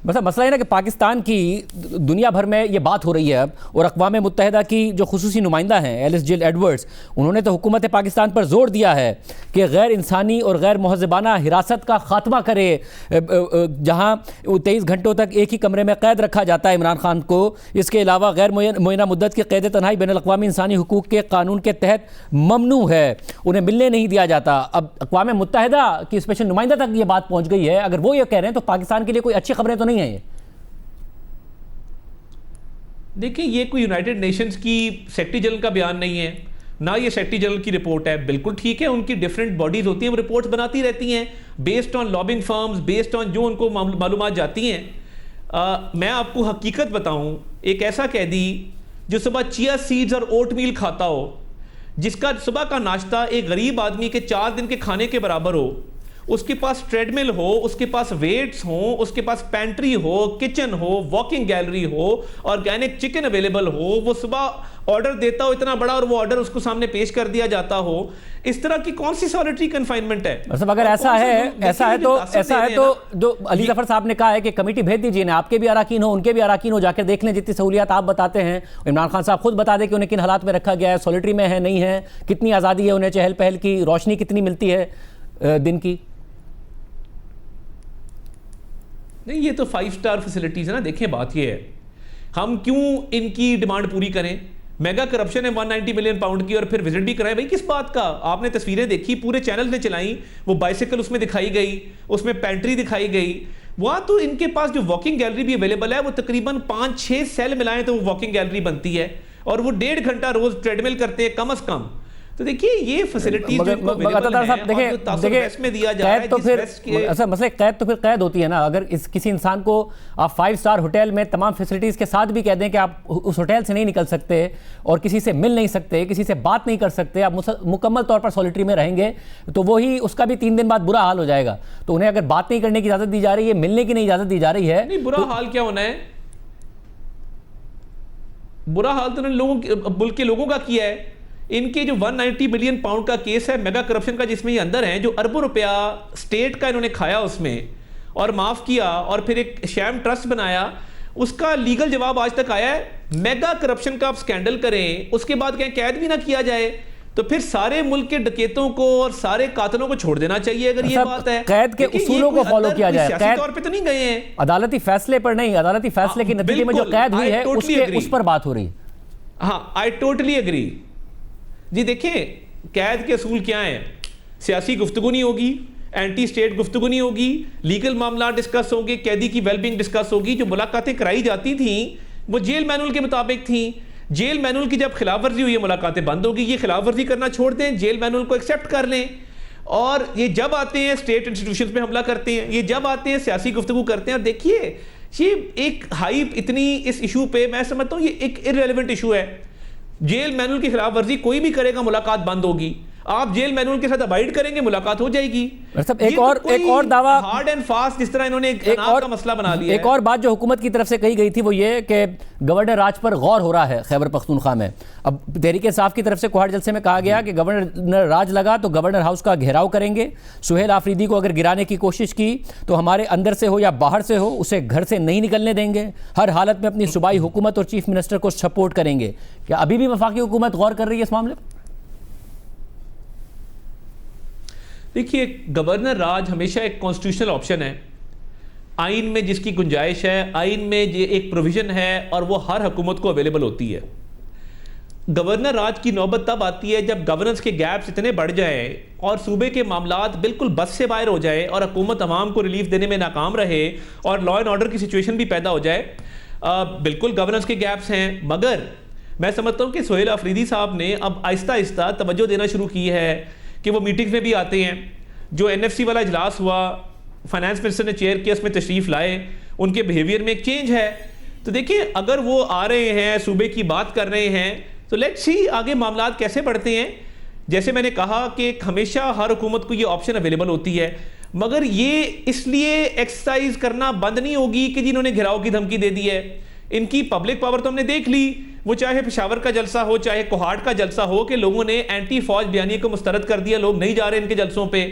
मतलब मसला ये ना कि पाकिस्तान की दुनिया भर में ये बात हो रही है अब, और अक़वाम मुत्तहिदा की जो खुसूसी नुमाइंदा हैं एलिस जिल एडवर्ड्स, उन्होंने तो हुकूमत पाकिस्तान पर जोर दिया है कि गैर इंसानी और गैर महज़बाना हिरासत का खात्मा करे। जहाँ 23 घंटों तक एक ही कमरे में कैद रखा जाता है इमरान खान को, इसके अलावा गैर मुय्यना मुद्दत की कैद तन्हाई बैनुल अक़वामी इंसानी हुकूक के कानून के तहत ममनू है, उन्हें मिलने नहीं दिया जाता। अब अक़वाम मुत्तहिदा की स्पेशल नुमाइंदा तक ये बात पहुँच गई है। अगर वो ये कह रहे हैं तो पाकिस्तान के लिए कोई अच्छी खबरें तो नहीं है ये। देखिए ये कोई यूनाइटेड नेशंस की सेक्रेटरी जनरल का बयान नहीं है, ना ये सेक्रेटरी जनरल की रिपोर्ट है। बिल्कुल ठीक है, उनकी डिफरेंट बॉडीज होती हैं, वो रिपोर्ट्स बनाती रहती हैं based on lobbying firms, based on जो उनको मालूमात जाती हैं। मैं आपको हकीकत बताऊं, एक ऐसा कैदी जो सुबह चिया सीड्स और ओट मील खाता हो, जिसका सुबह का नाश्ता एक गरीब आदमी के 4 दिन के खाने के बराबर हो, उसके पास ट्रेडमिल हो, उसके पास वेट्स हो, उसके पास पेंट्री हो, किचन हो, वॉकिंग गैलरी हो, ऑर्गेनिक चिकन अवेलेबल हो, वो सुबह ऑर्डर देता हो इतना बड़ा और वो ऑर्डर उसको सामने पेश कर दिया जाता हो, इस तरह की कौन सी सॉलिटरी कन्फाइनमेंट है? मतलब अगर ऐसा है तो जो अली जफर साहब ने कहा है कि कमेटी भेज दीजिए ना, आपके भी अराकीन हो, उनके भी अराकीन हो, जाकर देख लें जितनी सहूलियात आप बताते हैं। इमरान खान साहब खुद बता दें कि उन्हें किन हालात में रखा गया है, सॉलिटरी में है नहीं है, कितनी आज़ादी है उन्हें चहल पहल की, रोशनी कितनी मिलती है दिन की। नहीं ये तो 5 स्टार फैसिलिटीज है ना। देखिए बात ये है, हम क्यों इनकी डिमांड पूरी करें? मेगा करप्शन है 190 मिलियन पाउंड की, और फिर विजिट भी कराए। भाई किस बात का? आपने तस्वीरें देखी, पूरे चैनल ने चलाई, वो बाइसिकल उसमें दिखाई गई, उसमें पेंट्री दिखाई गई। वहां तो इनके पास जो वॉकिंग गैलरी भी अवेलेबल है, वो तकरीबन 5-6 सेल मिलाएं तो वो वॉकिंग गैलरी बनती है, और वो 1.5 घंटा रोज ट्रेडमिल करते हैं कम अज कम। तो देखिए ये फैसिलिटीज जो इनको अवेलेबल हैं और जो तासुर में दिया जा रहा है, तो फिर के मसले कैद तो फिर कैद होती है ना। अगर किसी इंसान को आप 5 स्टार होटल में तमाम फैसिलिटीज के साथ भी कह दें कि आप उस होटल से नहीं निकल सकते और किसी से मिल नहीं सकते, किसी से बात नहीं कर सकते, आप मुकम्मल तौर पर सॉलिटरी में रहेंगे, तो वही उसका भी 3 दिन बाद बुरा हाल हो जाएगा। तो उन्हें अगर बात नहीं करने की इजाजत दी जा रही है, मिलने की नहीं इजाजत दी जा रही है, नहीं बुरा हाल क्या होना है? बुरा हाल तो मुल्क के लोगों का किया है। इनके जो 190 बिलियन पाउंड का केस है मेगा करप्शन का, जिसमें ये अंदर हैं, जो अरबों रुपया स्टेट का इन्होंने खाया उसमें और माफ किया और फिर एक शैम ट्रस्ट बनाया, उसका लीगल जवाब आज तक आया है। मेगा करप्शन का आप स्कैंडल करें, उसके बाद कहें कैद भी ना किया जाए, तो फिर सारे मुल्क के डकैतों को और सारे कातलों को छोड़ देना चाहिए। अगर ये बात है, कैद के उसूलों को फॉलो किया जाए, सियासी तौर पे तो नहीं गए हैं, अदालती फैसले पर नहीं, अदालती फैसले के नतीजे में जो कैद हुई है उस पर बात हो रही है। हाँ, आई टोटली एग्री जी। देखिए कैद के असूल क्या हैं? सियासी गुफ्तगू नहीं होगी, एंटी स्टेट गुफ्तगू नहीं होगी, लीगल मामला डिस्कस होंगे, कैदी की वेलबींग डिस्कस होगी। जो मुलाकातें कराई जाती थी वो जेल मैनुअल के मुताबिक थी। जेल मैनुअल की जब खिलाफ वर्जी हुई है, मुलाकातें बंद होगी। ये खिलाफ वर्जी करना छोड़ दें, जेल मैनुअल को एक्सेप्ट कर लें। और ये जब आते हैं स्टेट इंस्टीट्यूशंस पे हमला करते हैं, ये जब आते हैं सियासी गुफ्तगू करते हैं। और देखिए ये एक हाइप इतनी इस इशू पे, मैं समझता हूँ ये एक इररिलेवेंट इशू है। जेल मैनुअल की खिलाफ वर्जी कोई भी करेगा, मुलाकात बंद होगी। आप जेल मैनुअल के साथ अबाइड करेंगे, मुलाकात हो जाएगी। एक और दावा हार्ड एंड फास्ट जिस तरह इन्होंने एक और का मसला बना लिया। एक और बात जो हुकूमत की तरफ से कही गई थी वो ये कि गवर्नर राज पर गौर हो रहा है खैबर पख्तूनख्वा में। अब तहरीक इंसाफ की तरफ से कोहाट जलसे में कहा गया कि गवर्नर राज लगा तो गवर्नर हाउस का घेराव करेंगे। सुहेल आफरीदी को अगर गिराने की कोशिश की तो हमारे अंदर से हो या बाहर से हो, उसे घर से नहीं निकलने देंगे। हर हालत में अपनी सूबाई हुकूमत और चीफ मिनिस्टर को सपोर्ट करेंगे। क्या अभी भी वफाकी हुकूमत गौर कर रही है इस मामले पर? देखिए गवर्नर राज हमेशा एक कॉन्स्टिट्यूशनल ऑप्शन है। आइन में जिसकी गुंजाइश है, आइन में ये एक प्रोविजन है और वो हर हुकूमत को अवेलेबल होती है। गवर्नर राज की नौबत तब आती है जब गवर्नेंस के गैप्स इतने बढ़ जाएं और सूबे के मामलात बिल्कुल बस से बाहर हो जाए और हुकूमत अवाम को रिलीफ देने में नाकाम रहे और लॉ एंड ऑर्डर की सिचुएशन भी पैदा हो जाए। बिल्कुल गवर्नेंस के गैप्स हैं, मगर मैं समझता हूँ कि सुहेल आफरीदी साहब ने अब आहिस्ता आहिस्ता तवज्जो देना शुरू की है कि वो मीटिंग्स में भी आते हैं। जो NFC वाला इजलास हुआ, फाइनेंस मिनिस्टर ने चेयर किया, उसमें तशरीफ लाए, उनके बिहेवियर में एक चेंज है। तो देखिए अगर वो आ रहे हैं, सूबे की बात कर रहे हैं, तो लेट्स सी आगे मामलात कैसे बढ़ते हैं। जैसे मैंने कहा कि हमेशा हर हुकूमत को ये ऑप्शन अवेलेबल होती है, मगर ये इसलिए एक्सरसाइज करना बंद नहीं होगी कि जिन्होंने घिराव की धमकी दे दी है। इनकी पब्लिक पावर तो हमने देख ली, वो चाहे पेशावर का जलसा हो, चाहे कोहाट का जलसा हो, कि लोगों ने एंटी फौज बयानी को मुस्तरद कर दिया, लोग नहीं जा रहे इनके जलसों पे।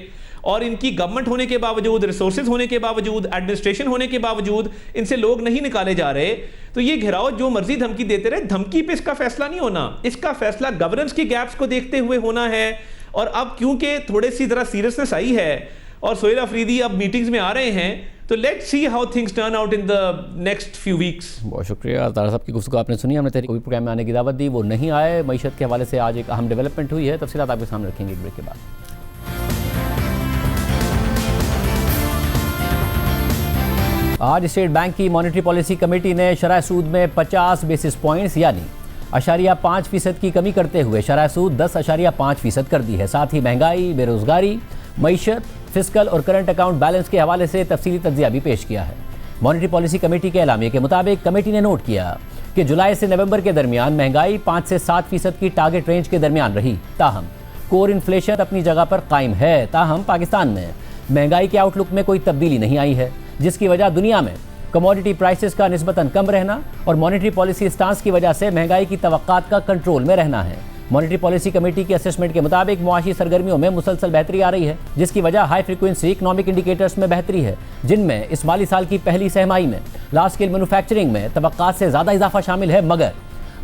और इनकी गवर्नमेंट होने के बावजूद, रिसोर्सेज होने के बावजूद, एडमिनिस्ट्रेशन होने के बावजूद इनसे लोग नहीं निकाले जा रहे। तो ये घेराव जो मर्जी धमकी देते रहे, धमकी पे इसका फैसला नहीं होना, इसका फैसला गवर्नेंस की गैप्स को देखते हुए होना है। और अब क्योंकि थोड़ी सी जरा सीरियसनेस आई है और सुहेल आफरीदी अब मीटिंग्स में आ रहे हैं, तो let's see how things turn out in the next few weeks. बहुत शुक्रिया तारा साहब की गुफ्तगू आपने सुनी। हमने तहरीक प्रोग्राम में आने की दावत दी, वो नहीं आए। मईशत के हवाले से आज एक अहम डेवलपमेंट हुई है, तफसीलात आपके सामने रखेंगे एक ब्रेक के बाद। आज स्टेट बैंक की मॉनेटरी पॉलिसी कमेटी ने शरह सूद में 50 बेसिस पॉइंट्स यानी 0.5% की कमी करते हुए शरह सूद 10.5% कर दी है। साथ ही महंगाई, बेरोजगारी, मईशत, फिस्कल और करंट अकाउंट बैलेंस के हवाले से तफसीली तज्जिया भी पेश किया है। मॉनेटरी पॉलिसी कमेटी के एलामिये के मुताबिक कमेटी ने नोट किया कि जुलाई से नवंबर के दरमियान महंगाई 5 से 7% की टारगेट रेंज के दरमियान रही। ताहम कोर इन्फ्लेशन अपनी जगह पर कायम है। ताहम पाकिस्तान में महंगाई के आउटलुक में कोई तब्दीली नहीं आई है, जिसकी वजह दुनिया में कमोडिटी प्राइसेस का निस्बतन कम रहना और मॉनेटरी पॉलिसी स्टांस की वजह से महंगाई की तवक्कात का कंट्रोल में रहना है। मॉनेटरी पॉलिसी कमेटी के असेसमेंट के मुताबिक मुआशी सरगर्मियों में मुसलसल बेहतरी आ रही है, जिसकी वजह हाई फ्रीक्वेंसी इकोनॉमिक इंडिकेटर्स में बेहतरी है, जिनमें इस माली साल की पहली सहमाही में लार्ज स्केल मैन्युफैक्चरिंग में तवक्कात से ज़्यादा इजाफा शामिल है। मगर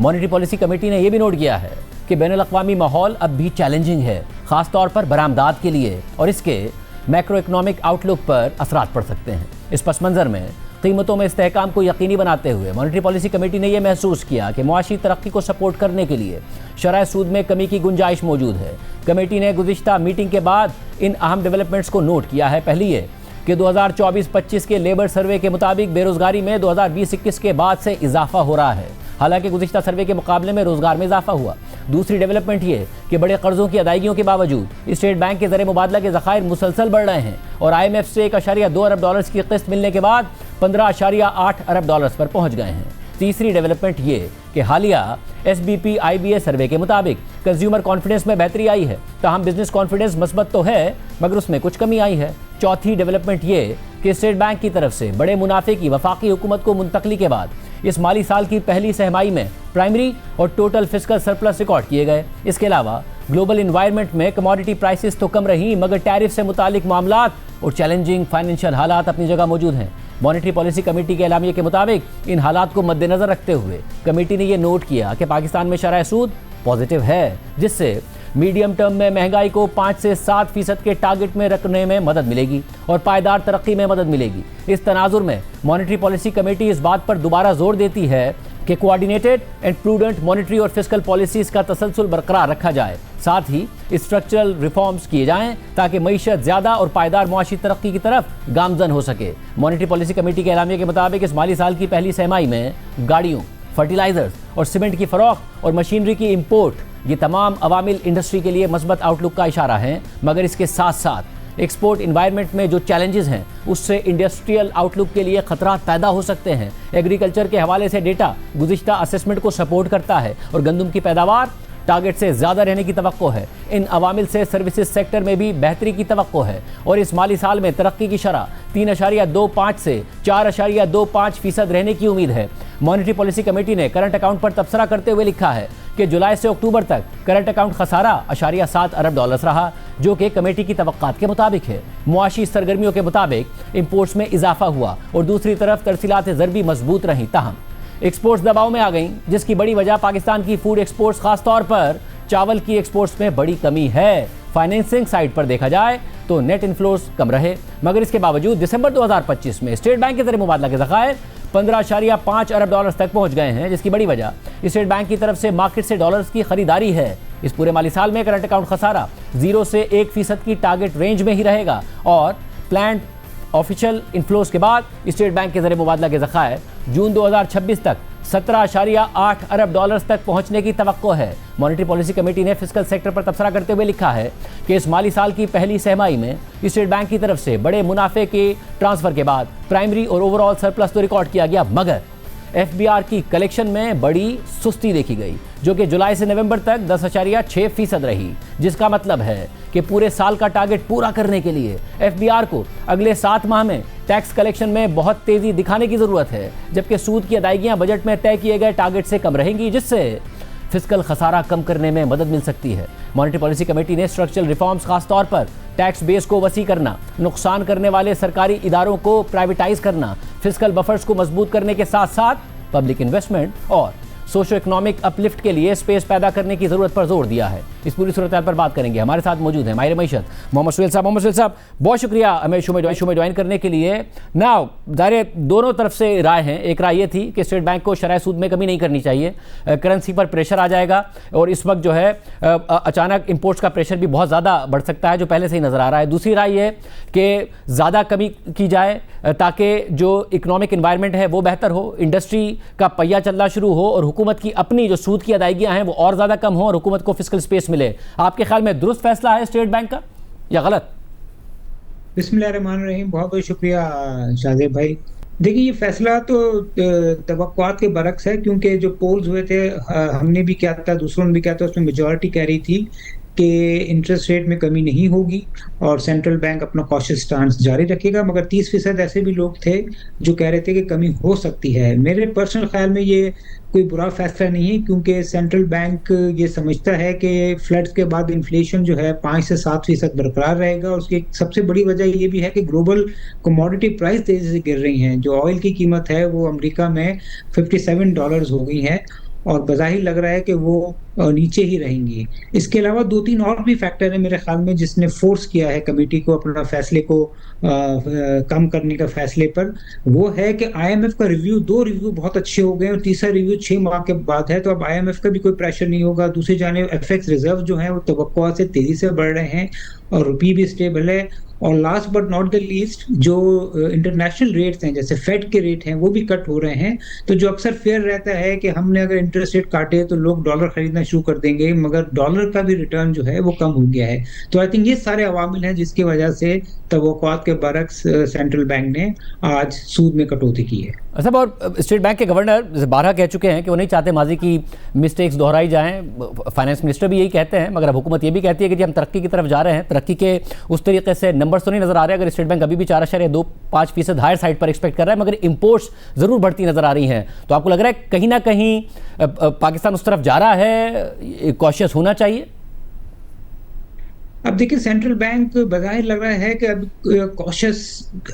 मॉनेटरी पॉलिसी कमेटी ने यह भी नोट किया है कि बैनुल अक़वामी माहौल अब भी चैलेंजिंग है, खासतौर पर बरामदात के लिए, और इसके मैक्रो इकोनॉमिक आउटलुक पर असरात पड़ सकते हैं। इस पस मंज़र में कीमतों में इस्तेहकाम को यकीनी बनाते हुए मॉनेटरी पॉलिसी कमेटी ने यह महसूस किया कि मुआशी तरक्की को सपोर्ट करने के लिए शरह सूद में कमी की गुंजाइश मौजूद है। कमेटी ने गुज़िश्ता मीटिंग के बाद इन अहम डेवलपमेंट्स को नोट किया है। पहली ये कि 2024-25 के लेबर सर्वे के मुताबिक बेरोजगारी में 2020-21 के बाद से इजाफा हो रहा है। हालांकि गुज़िश्ता सर्वे के मुकाबले में रोजगार में इजाफा हुआ। दूसरी डेवलपमेंट ये कि बड़े कर्जों की अदायगियों के बावजूद स्टेट बैंक के ज़र मुबादला के ज़खायर मुसलसल बढ़ रहे हैं और IMF से 1.2 अरब डॉलर्स की किस्त मिलने के बाद 15.8 अरब डॉलर्स पर पहुंच गए हैं। तीसरी डेवलपमेंट ये कि हालिया SBP IBA सर्वे के मुताबिक कंज्यूमर कॉन्फिडेंस में बेहतरी आई है, ताहम बिजनेस कॉन्फिडेंस मस्बत तो है मगर उसमें कुछ कमी आई है। चौथी डेवलपमेंट ये कि स्टेट बैंक की तरफ से बड़े मुनाफे की वफाकी हुकूमत को मुंतकली के बाद इस माली साल की पहली सहमाई में प्राइमरी और टोटल फिस्कल सरप्लस रिकॉर्ड किए गए। इसके अलावा ग्लोबल इन्वायरमेंट में कमोडिटी प्राइसेस तो कम रही मगर टैरिफ से मुतालिक मामलात और चैलेंजिंग फाइनेंशियल हालात अपनी जगह मौजूद हैं। मॉनेटरी पॉलिसी कमेटी के एलामिये के मुताबिक इन हालात को मद्देनजर रखते हुए कमेटी ने यह नोट किया कि पाकिस्तान में शरह सूद पॉजिटिव है, जिससे मीडियम टर्म में महंगाई को 5 से 7% के टारगेट में रखने में मदद मिलेगी और पायदार तरक्की में मदद मिलेगी। इस तनाजुर में मॉनेटरी पॉलिसी कमेटी इस बात पर दोबारा जोर देती है कि कोऑर्डिनेटेड एंड प्रूडेंट मॉनेटरी और फिस्कल पॉलिसीज का तसलसल बरकरार रखा जाए, साथ ही स्ट्रक्चरल रिफॉर्म्स किए जाएं ताकि मईशत ज़्यादा और पायदार मुआशी तरक्की की तरफ गामजन हो सके। मॉनेटरी पॉलिसी कमेटी के एलामिये के मुताबिक इस माली साल की पहली सहमाई में गाड़ियों, फर्टिलाइजर्स और सीमेंट की फरोख्त और मशीनरी की इम्पोर्ट, ये तमाम अवामिल इंडस्ट्री के लिए मस्बत आउटलुक का इशारा है, मगर इसके साथ साथ एक्सपोर्ट इन्वायरमेंट में जो चैलेंजेस हैं उससे इंडस्ट्रियल आउटलुक के लिए खतरात पैदा हो सकते हैं। एग्रीकल्चर के हवाले से डेटा गुज़िश्ता असेसमेंट को सपोर्ट करता है और गंदम की पैदावार टारगेट से ज़्यादा रहने की तवक्को है। इन अवामिल से सर्विसेज सेक्टर में भी बेहतरी की तवक्को है और इस माली साल में तरक्की की शरह 3.25 से 4.25% रहने की उम्मीद है। मॉनेटरी पॉलिसी कमेटी ने करंट अकाउंट पर तबसरा करते हुए लिखा है कि जुलाई से अक्टूबर तक करंट अकाउंट खसारा 7 अरब डॉलर्स रहा, जो कि कमेटी की तवक्कात के मुताबिक है। मुआशी सरगर्मियों के मुताबिक इंपोर्ट्स में इजाफा हुआ और दूसरी तरफ तरसीलात ज़रबी मजबूत रही, ताहम एक्सपोर्ट्स दबाव में आ गईं, जिसकी बड़ी वजह पाकिस्तान की फूड एक्सपोर्ट्स खास तौर पर चावल की एक्सपोर्ट्स में बड़ी कमी है। फाइनेंसिंग साइड पर देखा जाए तो नेट इन्फ्लोस कम रहे, मगर इसके बावजूद दिसंबर 2025 में स्टेट बैंक के ज़रिए मुबादला के ज़खायर 15.5 अरब डॉलर्स तक पहुंच गए हैं, जिसकी बड़ी वजह स्टेट बैंक की तरफ से मार्केट से डॉलर्स की खरीदारी है। इस पूरे माली साल में करंट अकाउंट खसारा 0 से 1% की टारगेट रेंज में ही रहेगा और प्लान्ड ऑफिशियल इन्फ्लोस के बाद स्टेट बैंक के ज़रिए मुबादला के ज़खायर जून 2026 तक 17.8 अरब डॉलर्स तक पहुंचने की तवक्को है। मॉनेटरी पॉलिसी कमेटी ने फिस्कल सेक्टर पर तबसरा करते हुए लिखा है कि इस माली साल की पहली सहमाई में स्टेट बैंक की तरफ से बड़े मुनाफे के ट्रांसफर के बाद प्राइमरी और ओवरऑल सरप्लस तो रिकॉर्ड किया गया, मगर FBR की कलेक्शन में बड़ी सुस्ती देखी गई, जो कि जुलाई से नवंबर तक 10.6% रही, जिसका मतलब है कि पूरे साल का टारगेट पूरा करने के लिए FBR को अगले 7 माह में टैक्स कलेक्शन में बहुत तेज़ी दिखाने की ज़रूरत है, जबकि सूद की अदायगियाँ बजट में तय किए गए टारगेट से कम रहेंगी, जिससे फिस्कल खसारा कम करने में मदद मिल सकती है। मॉनेटरी पॉलिसी कमेटी ने स्ट्रक्चरल रिफॉर्म्स खास तौर पर टैक्स बेस को वसी करना, नुकसान करने वाले सरकारी इदारों को प्राइवेटाइज करना, फिस्कल बफर्स को मजबूत करने के साथ साथ पब्लिक इन्वेस्टमेंट और सोशो इकोनॉमिक अपलिफ्ट के लिए स्पेस पैदा करने की ज़रूरत पर जोर दिया है। इस पूरी सूरत पर बात करेंगे। हमारे साथ मौजूद हैं माहिर मईशत मोहम्मद सुहेल साहब। मोहम्मद सुहेल साहब, बहुत शुक्रिया हमें शो में ज्वाइन करने के लिए। नाउ ज़ाहिर दोनों तरफ से राय हैं। एक राय ये थी कि स्टेट बैंक को शरह सूद में कमी नहीं करनी चाहिए, करेंसी पर प्रेशर आ जाएगा और इस वक्त जो है अचानक इम्पोर्ट्स का प्रेशर भी बहुत ज़्यादा बढ़ सकता है, जो पहले से ही नज़र आ रहा है। दूसरी राय ये कि ज़्यादा कमी की जाए ताकि जो इकोनॉमिक इन्वायरमेंट है वो बेहतर हो, इंडस्ट्री का पहिया चलना शुरू हो और हुकूमत की अपनी जो सूद की अदायगियाँ हैं वो और ज़्यादा कम हो और हुकूमत को फिस्कल स्पेस मिले। आपके ख्याल में दुरुस्त फैसला है स्टेट बैंक का या गलत? बिस्मिल्लाहिर्रहमानिर्रहीम। बहुत बहुत शुक्रिया शाहजेब भाई। देखिए, ये फैसला तो तवक्कुआत के बरक्स है, क्योंकि जो पोल्स हुए थे, हमने भी क्या था, दूसरों ने भी क्या था, उसमें मेजॉरिटी कह रही थी कि इंटरेस्ट रेट में कमी नहीं होगी और सेंट्रल बैंक अपना कॉशियस स्टांस जारी रखेगा, मगर 30% ऐसे भी लोग थे जो कह रहे थे कि कमी हो सकती है। मेरे पर्सनल ख्याल में ये कोई बुरा फैसला नहीं है, क्योंकि सेंट्रल बैंक ये समझता है कि फ्लड्स के बाद इन्फ्लेशन जो है 5 से 7% बरकरार रहेगा। और उसकी सबसे बड़ी वजह ये भी है कि ग्लोबल कमोडिटी प्राइस तेजी से गिर रही हैं। जो ऑयल की कीमत है वो अमेरिका में $57 हो गई है और बज़ाहिर लग रहा है कि वो नीचे ही रहेंगी। इसके अलावा 2-3 और भी फैक्टर है मेरे ख्याल में जिसने फोर्स किया है कमेटी को अपना फैसले को कम करने का फैसले पर। वो है कि IMF का दो रिव्यू बहुत अच्छे हो गए और तीसरा रिव्यू 6 माह के बाद है, तो अब IMF का भी कोई प्रेशर नहीं होगा। दूसरी जानिब FX रिजर्व जो है वो तवक्कुआत से तेजी से बढ़ रहे हैं और रुपये भी स्टेबल है और last but not the least जो इंटरनेशनल रेट्स हैं जैसे फेड के रेट हैं वो भी कट हो रहे हैं। तो जो अक्सर फेयर रहता है कि हमने अगर इंटरेस्ट रेट काटे तो लोग डॉलर खरीदना शुरू कर देंगे, मगर डॉलर का भी रिटर्न जो है वो कम हो गया है। तो आई थिंक ये सारे अवामिल हैं जिसकी वजह से तवक्कुआत के बरक्स सेंट्रल बैंक ने आज सूद में कटौती की है। साहब, और स्टेट बैंक के गवर्नर 12 कह चुके हैं कि वो नहीं चाहते माजी की मिस्टेक्स दोहराई जाएं। फाइनेंस मिनिस्टर भी यही कहते हैं, मगर अब हुकूमत ये भी कहती है कि जी हम तरक्की की तरफ जा रहे हैं, तरक्की के उस तरीके से नंबर्स तो नहीं नजर आ रहे। अगर स्टेट बैंक अभी भी 4.25% हायर साइड पर एक्सपेक्ट कर रहा है, मगर इंपोर्ट्स जरूर बढ़ती नजर आ रही हैं, तो आपको लग रहा है कहीं ना कहीं पाकिस्तान उस तरफ जा रहा है, कॉशियस होना चाहिए? अब देखिए, सेंट्रल बैंक बज़ाहिर लग रहा है कि अब कॉशियस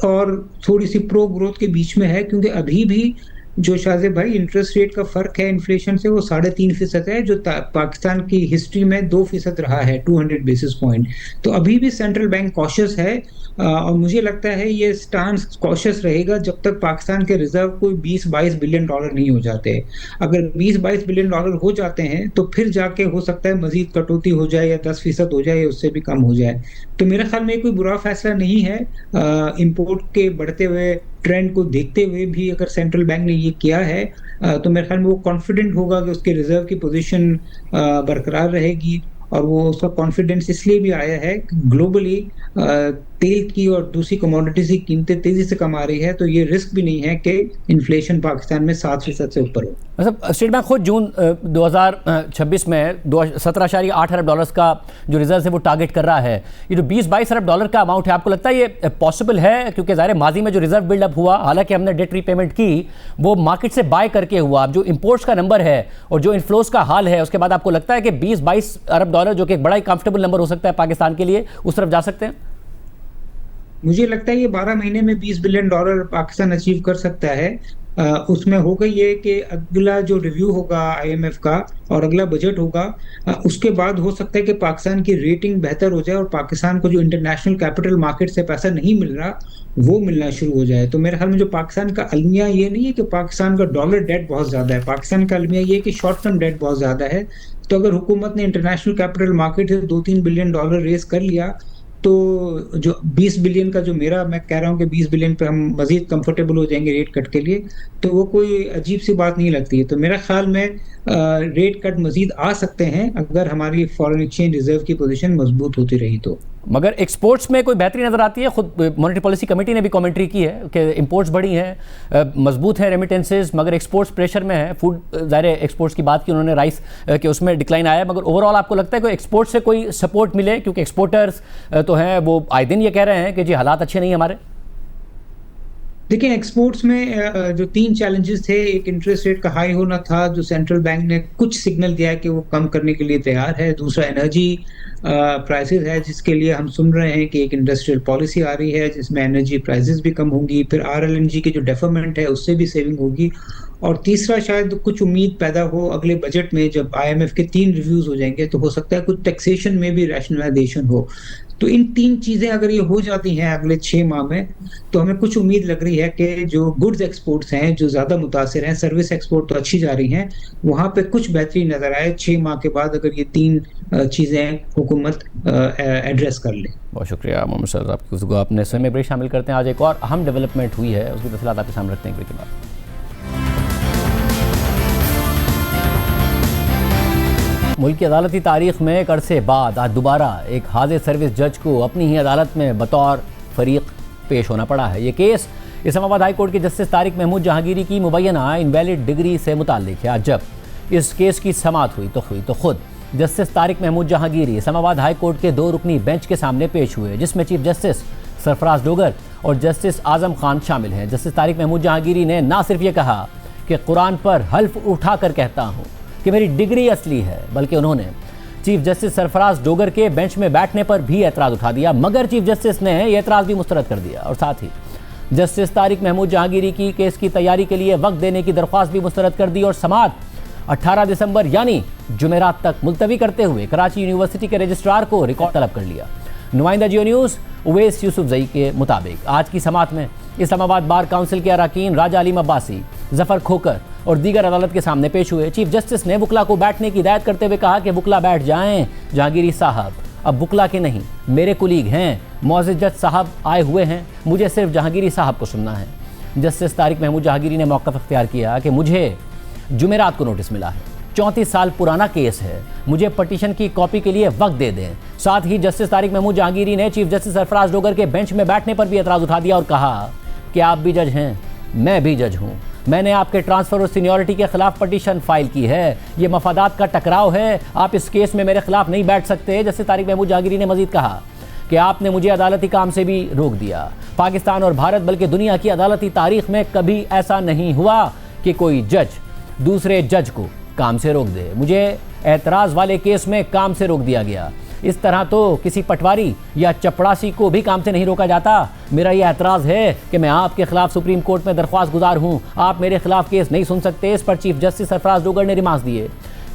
और थोड़ी सी प्रो ग्रोथ के बीच में है, क्योंकि अभी भी जो शाहजेब भाई इंटरेस्ट रेट का फर्क है इन्फ्लेशन से वो 3.5% है, जो पाकिस्तान की हिस्ट्री में 2% रहा है, 200 बेसिस पॉइंट। तो अभी भी सेंट्रल बैंक कॉशियस है, और मुझे लगता है ये स्टांस कॉशियस रहेगा जब तक पाकिस्तान के रिजर्व कोई 20-22 बिलियन डॉलर नहीं हो जाते। अगर 20-22 बिलियन डॉलर हो जाते हैं तो फिर जाके हो सकता है मजीद कटौती हो जाए, या 10% हो जाए, या उससे भी कम हो जाए। तो मेरे ख्याल में कोई बुरा फैसला नहीं है। इंपोर्ट के बढ़ते हुए ट्रेंड को देखते हुए भी अगर सेंट्रल बैंक ने ये किया है तो मेरे ख्याल में वो कॉन्फिडेंट होगा कि उसके रिजर्व की पोजीशन बरकरार रहेगी। और वो उसका कॉन्फिडेंस इसलिए भी आया है कि ग्लोबली तेल की और दूसरी कमोडिटीज की कीमतें तेजी से कम आ रही है, तो ये रिस्क भी नहीं है कि इन्फ्लेशन पाकिस्तान में 7% से ऊपर हो। मतलब स्टेट बैंक खुद जून 2026 में 17.8 अरब डॉलर्स का जो रिजर्व है वो टारगेट कर रहा है। ये जो 20-22 अरब डॉलर का अमाउंट है, आपको लगता है ये पॉसिबल है? क्योंकि ज़ाहिर माजी में जो रिजर्व बिल्डअप हुआ, हालांकि हमने डेट रीपेमेंट की, वो मार्केट से बाय करके हुआ। अब जो इंपोर्ट्स का नंबर है और जो इनफ्लोज का हाल है, उसके बाद आपको लगता है कि 20-22 अरब डॉलर जो कि एक बड़ा ही कंफर्टेबल नंबर हो सकता है पाकिस्तान के लिए, उस तरफ जा सकते हैं? मुझे लगता है ये 12 महीने में 20 बिलियन डॉलर पाकिस्तान अचीव कर सकता है। उसमें होगा ये कि अगला जो रिव्यू होगा IMF का और अगला बजट होगा, उसके बाद हो सकता है कि पाकिस्तान की रेटिंग बेहतर हो जाए और पाकिस्तान को जो इंटरनेशनल कैपिटल मार्केट से पैसा नहीं मिल रहा वो मिलना शुरू हो जाए। तो मेरे ख्याल में जो पाकिस्तान का अलमिया ये नहीं है कि पाकिस्तान का डॉलर डेट बहुत ज़्यादा है, पाकिस्तान का अलमिया ये है कि शॉर्ट टर्म डेट बहुत ज़्यादा है। तो अगर हुकूमत ने इंटरनेशनल कैपिटल मार्केट से 2-3 बिलियन डॉलर रेज कर लिया तो जो 20 बिलियन का जो मैं कह रहा हूँ कि 20 बिलियन पे हम मजीद कंफर्टेबल हो जाएंगे रेट कट के लिए, तो वो कोई अजीब सी बात नहीं लगती है। तो मेरा ख्याल में रेट कट मजीद आ सकते हैं अगर हमारी फॉरेन एक्सचेंज रिजर्व की पोजीशन मजबूत होती रही तो। मगर एक्सपोर्ट्स में कोई बेहतरी नज़र आती है? खुद मॉनेटरी पॉलिसी कमेटी ने भी कमेंट्री की है कि इंपोर्ट्स बढ़ी हैं, मजबूत है रेमिटेंसेस, मगर एक्सपोर्ट्स प्रेशर में है। फूड ज़ाहिर एक्सपोर्ट्स की बात की उन्होंने, राइस के उसमें डिक्लाइन आया, मगर ओवरऑल आपको लगता है कि एक्सपोर्ट से कोई सपोर्ट मिले? क्योंकि एक्सपोर्टर्स तो हैं वो आए दिन ये कह रहे हैं कि जी हालात अच्छे नहीं हमारे। देखिए, एक्सपोर्ट्स में जो 3 चैलेंजेस थे, एक इंटरेस्ट रेट का हाई होना था जो सेंट्रल बैंक ने कुछ सिग्नल दिया है कि वो कम करने के लिए तैयार है। दूसरा एनर्जी प्राइसेस है जिसके लिए हम सुन रहे हैं कि एक इंडस्ट्रियल पॉलिसी आ रही है जिसमें एनर्जी प्राइसेस भी कम होंगी। फिर RLNG की जो डेफरमेंट है उससे भी सेविंग होगी। और तीसरा शायद कुछ उम्मीद पैदा हो अगले बजट में, जब IMF के 3 रिव्यूज हो जाएंगे तो हो सकता है कुछ टैक्सेशन में भी रैशनलाइजेशन हो। तो इन 3 चीजें अगर ये हो जाती हैं अगले 6 माह में, तो हमें कुछ उम्मीद लग रही है कि जो गुड्स एक्सपोर्ट्स हैं जो ज्यादा मुतासिर हैं, सर्विस एक्सपोर्ट तो अच्छी जा रही हैं, वहां पे कुछ बेहतरी नजर आए 6 माह के बाद, अगर ये 3 चीजें हुकूमत एड्रेस कर ले। बहुत शुक्रिया मोहम्मद सर, आपकी गुफ्तगू। आपने स्वयं में ब्रेक शामिल करते हैं। आज एक और अहम डेवलपमेंट हुई है, उसकी तफसीलात आपके सामने रखते हैं ब्रेक के बाद। मुल्क की अदालती तारीख में एक अरसे बाद आज दोबारा एक हाजिर सर्विस जज को अपनी ही अदालत में बतौर फरीक पेश होना पड़ा है। ये केस इस्लामाबाद हाई कोर्ट के जस्टिस तारिक महमूद जहांगीरी की मुबैना इनवैलिड डिग्री से मुताल्लिक है। आज जब इस केस की समाअत हुई तो खुद justice Tariq Mahmood Jahangiri Islamabad high court के 2 रुकनी बेंच के सामने पेश हुए, जिसमें चीफ जस्टिस सरफराज डोगर और जस्टिस आजम खान शामिल हैं। जस्टिस तारिक महमूद जहांगीरी ने ना सिर्फ ये कहा कि कुरान पर हल्फ उठा कर कहता हूँ कि मेरी डिग्री असली है, बल्कि उन्होंने चीफ जस्टिस सरफराज डोगर के बेंच में बैठने पर भी एतराज़ उठा दिया, मगर चीफ जस्टिस ने यह एतराज़ भी मुस्तरद कर दिया और साथ ही जस्टिस तारिक महमूद जहांगीरी की केस की तैयारी के लिए वक्त देने की दरख्वास्त भी मुस्तरद कर दी और समाअत 18 दिसंबर यानी जुमेरात तक मुलतवी करते हुए कराची यूनिवर्सिटी के रजिस्ट्रार को रिकॉर्ड तलब कर लिया। नुमाइंदा जियो न्यूज़ उवैस यूसुफजई के मुताबिक आज की समाअत में इस्लामाबाद बार काउंसिल के अरकान राजा अलीम अब्बासी, जफर खोकर और दीगर अदालत के सामने पेश हुए। चीफ जस्टिस ने वकला को बैठने की हिदायत करते हुए कहा कि वकला बैठ जाएं। जहांगीरी साहब अब बुकला के नहीं, मेरे कुलीग हैं, मौजूद जज साहब आए हुए हैं, मुझे सिर्फ जहांगीरी साहब को सुनना है। जस्टिस तारिक महमूद जहांगीरी ने मौक़िफ़ इख्तियार किया कि मुझे जुमेरात को नोटिस मिला है, 34 साल पुराना केस है, मुझे पटिशन की कॉपी के लिए वक्त दे दें। साथ ही जस्टिस तारिक महमूद जहांगीरी ने चीफ जस्टिस सरफराज डोगर के बेंच में बैठने पर भी एतराज़ उठा दिया और कहा कि आप भी जज हैं, मैं भी जज हूँ, मैंने आपके ट्रांसफ़र और सीनियरिटी के खिलाफ पटिशन फाइल की है, ये मफादात का टकराव है, आप इस केस में मेरे खिलाफ नहीं बैठ सकते। जस्टिस तारिक महमूद जहांगीरी ने मजीद कहा कि आपने मुझे अदालती काम से भी रोक दिया। पाकिस्तान और भारत बल्कि दुनिया की अदालती तारीख में कभी ऐसा नहीं हुआ कि कोई जज दूसरे जज को काम से रोक दे। मुझे एतराज़ वाले केस में काम से रोक दिया गया। इस तरह तो किसी पटवारी या चपड़ासी को भी काम से नहीं रोका जाता। मेरा यह एतराज़ है कि मैं आपके खिलाफ सुप्रीम कोर्ट में दरख्वास्त गुजार हूँ, आप मेरे खिलाफ केस नहीं सुन सकते। इस पर चीफ जस्टिस सरफराज डोगर ने रिमार्क्स दिए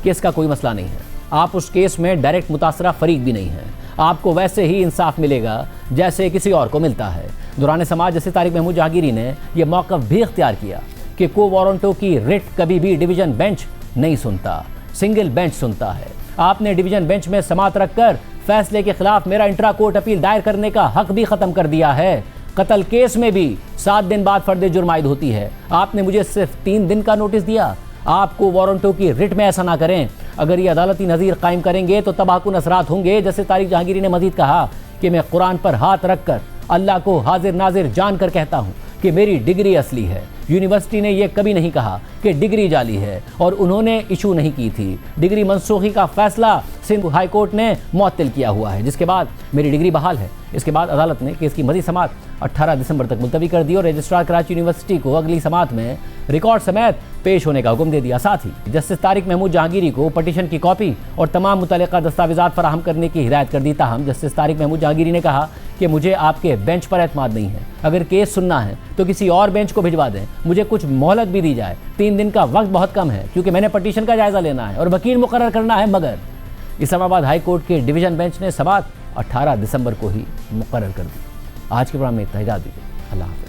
कि इसका कोई मसला नहीं है, आप उस केस में डायरेक्ट मुतासरा फरीक भी नहीं है, आपको वैसे ही इंसाफ मिलेगा जैसे किसी और को मिलता है। दौरान समाज जस्टिस तारिक महमूद जहांगीरी ने यह मौक़िफ़ भी इख्तियार किया कि को वारंटों की रिट कभी भी डिवीज़न बेंच नहीं सुनता, सिंगल बेंच सुनता है। आपने डिवीज़न बेंच में समात रखकर फैसले के खिलाफ मेरा इंट्रा कोर्ट अपील दायर करने का हक भी ख़त्म कर दिया है। कत्ल केस में भी 7 दिन बाद फर्द जुर्म आयद होती है, आपने मुझे सिर्फ 3 दिन का नोटिस दिया। आपको वारंटों की रिट में ऐसा ना करें, अगर ये अदालती नज़ीर कायम करेंगे तो तबाहकुन असरात होंगे। जैसे तारिक जहांगीरी ने मजीद कहा कि मैं कुरान पर हाथ रखकर अल्लाह को हाजिर नाजिर जान कर कहता हूँ कि मेरी डिग्री असली है। यूनिवर्सिटी ने यह कभी नहीं कहा कि डिग्री जाली है और उन्होंने इशू नहीं की थी। डिग्री मनसूखी का फैसला सिंध हाई कोर्ट ने मुअत्तल किया हुआ है, जिसके बाद मेरी डिग्री बहाल है। इसके बाद अदालत ने केस की मज़ीद समाअत 18 दिसंबर तक मुलतवी कर दी और रजिस्ट्रार कराची यूनिवर्सिटी को अगली समाअत में रिकॉर्ड समेत पेश होने का हुक्म दे दिया। साथ ही जस्टिस तारिक महमूद जहांगीरी को पटिशन की कॉपी और तमाम मुतल्लिका दस्तावेज़ात फराहम करने की हिदायत कर दी। ताहम जस्टिस तारिक महमूद जहांगीरी ने कहा कि मुझे आपके बेंच पर एतमाद नहीं है, अगर केस सुनना है तो किसी और बेंच को भिजवा दें, मुझे कुछ मोहलत भी दी जाए। 3 दिन का वक्त बहुत कम है क्योंकि मैंने पटिशन का जायज़ा लेना है और वकील मुकर्रर करना है। मगर इस्लामाबाद हाई कोर्ट के डिवीज़न बेंच ने समाअत 18 दिसंबर को ही मुकर्रर कर दी। आज के प्रोग्राम में इतना ही, इजाज़त दीजिए। अल्लाह हाफ़िज़।